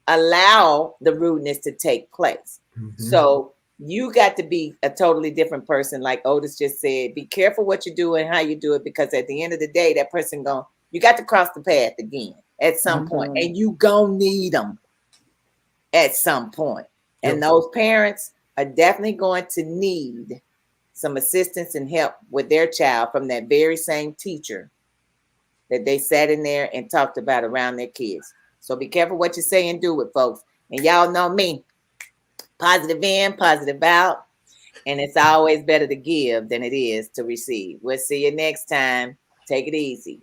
allow the rudeness to take place. So you got to be a totally different person. Like Otis just said, be careful what you do and how you do it, because at the end of the day, that person you got to cross the path again at some point, and you gonna need them at some point. And those parents are definitely going to need some assistance and help with their child from that very same teacher that they sat in there and talked about around their kids. So be careful what you say and do with folks. And y'all know me, positive in, positive out. And it's always better to give than it is to receive. We'll see you next time. Take it easy.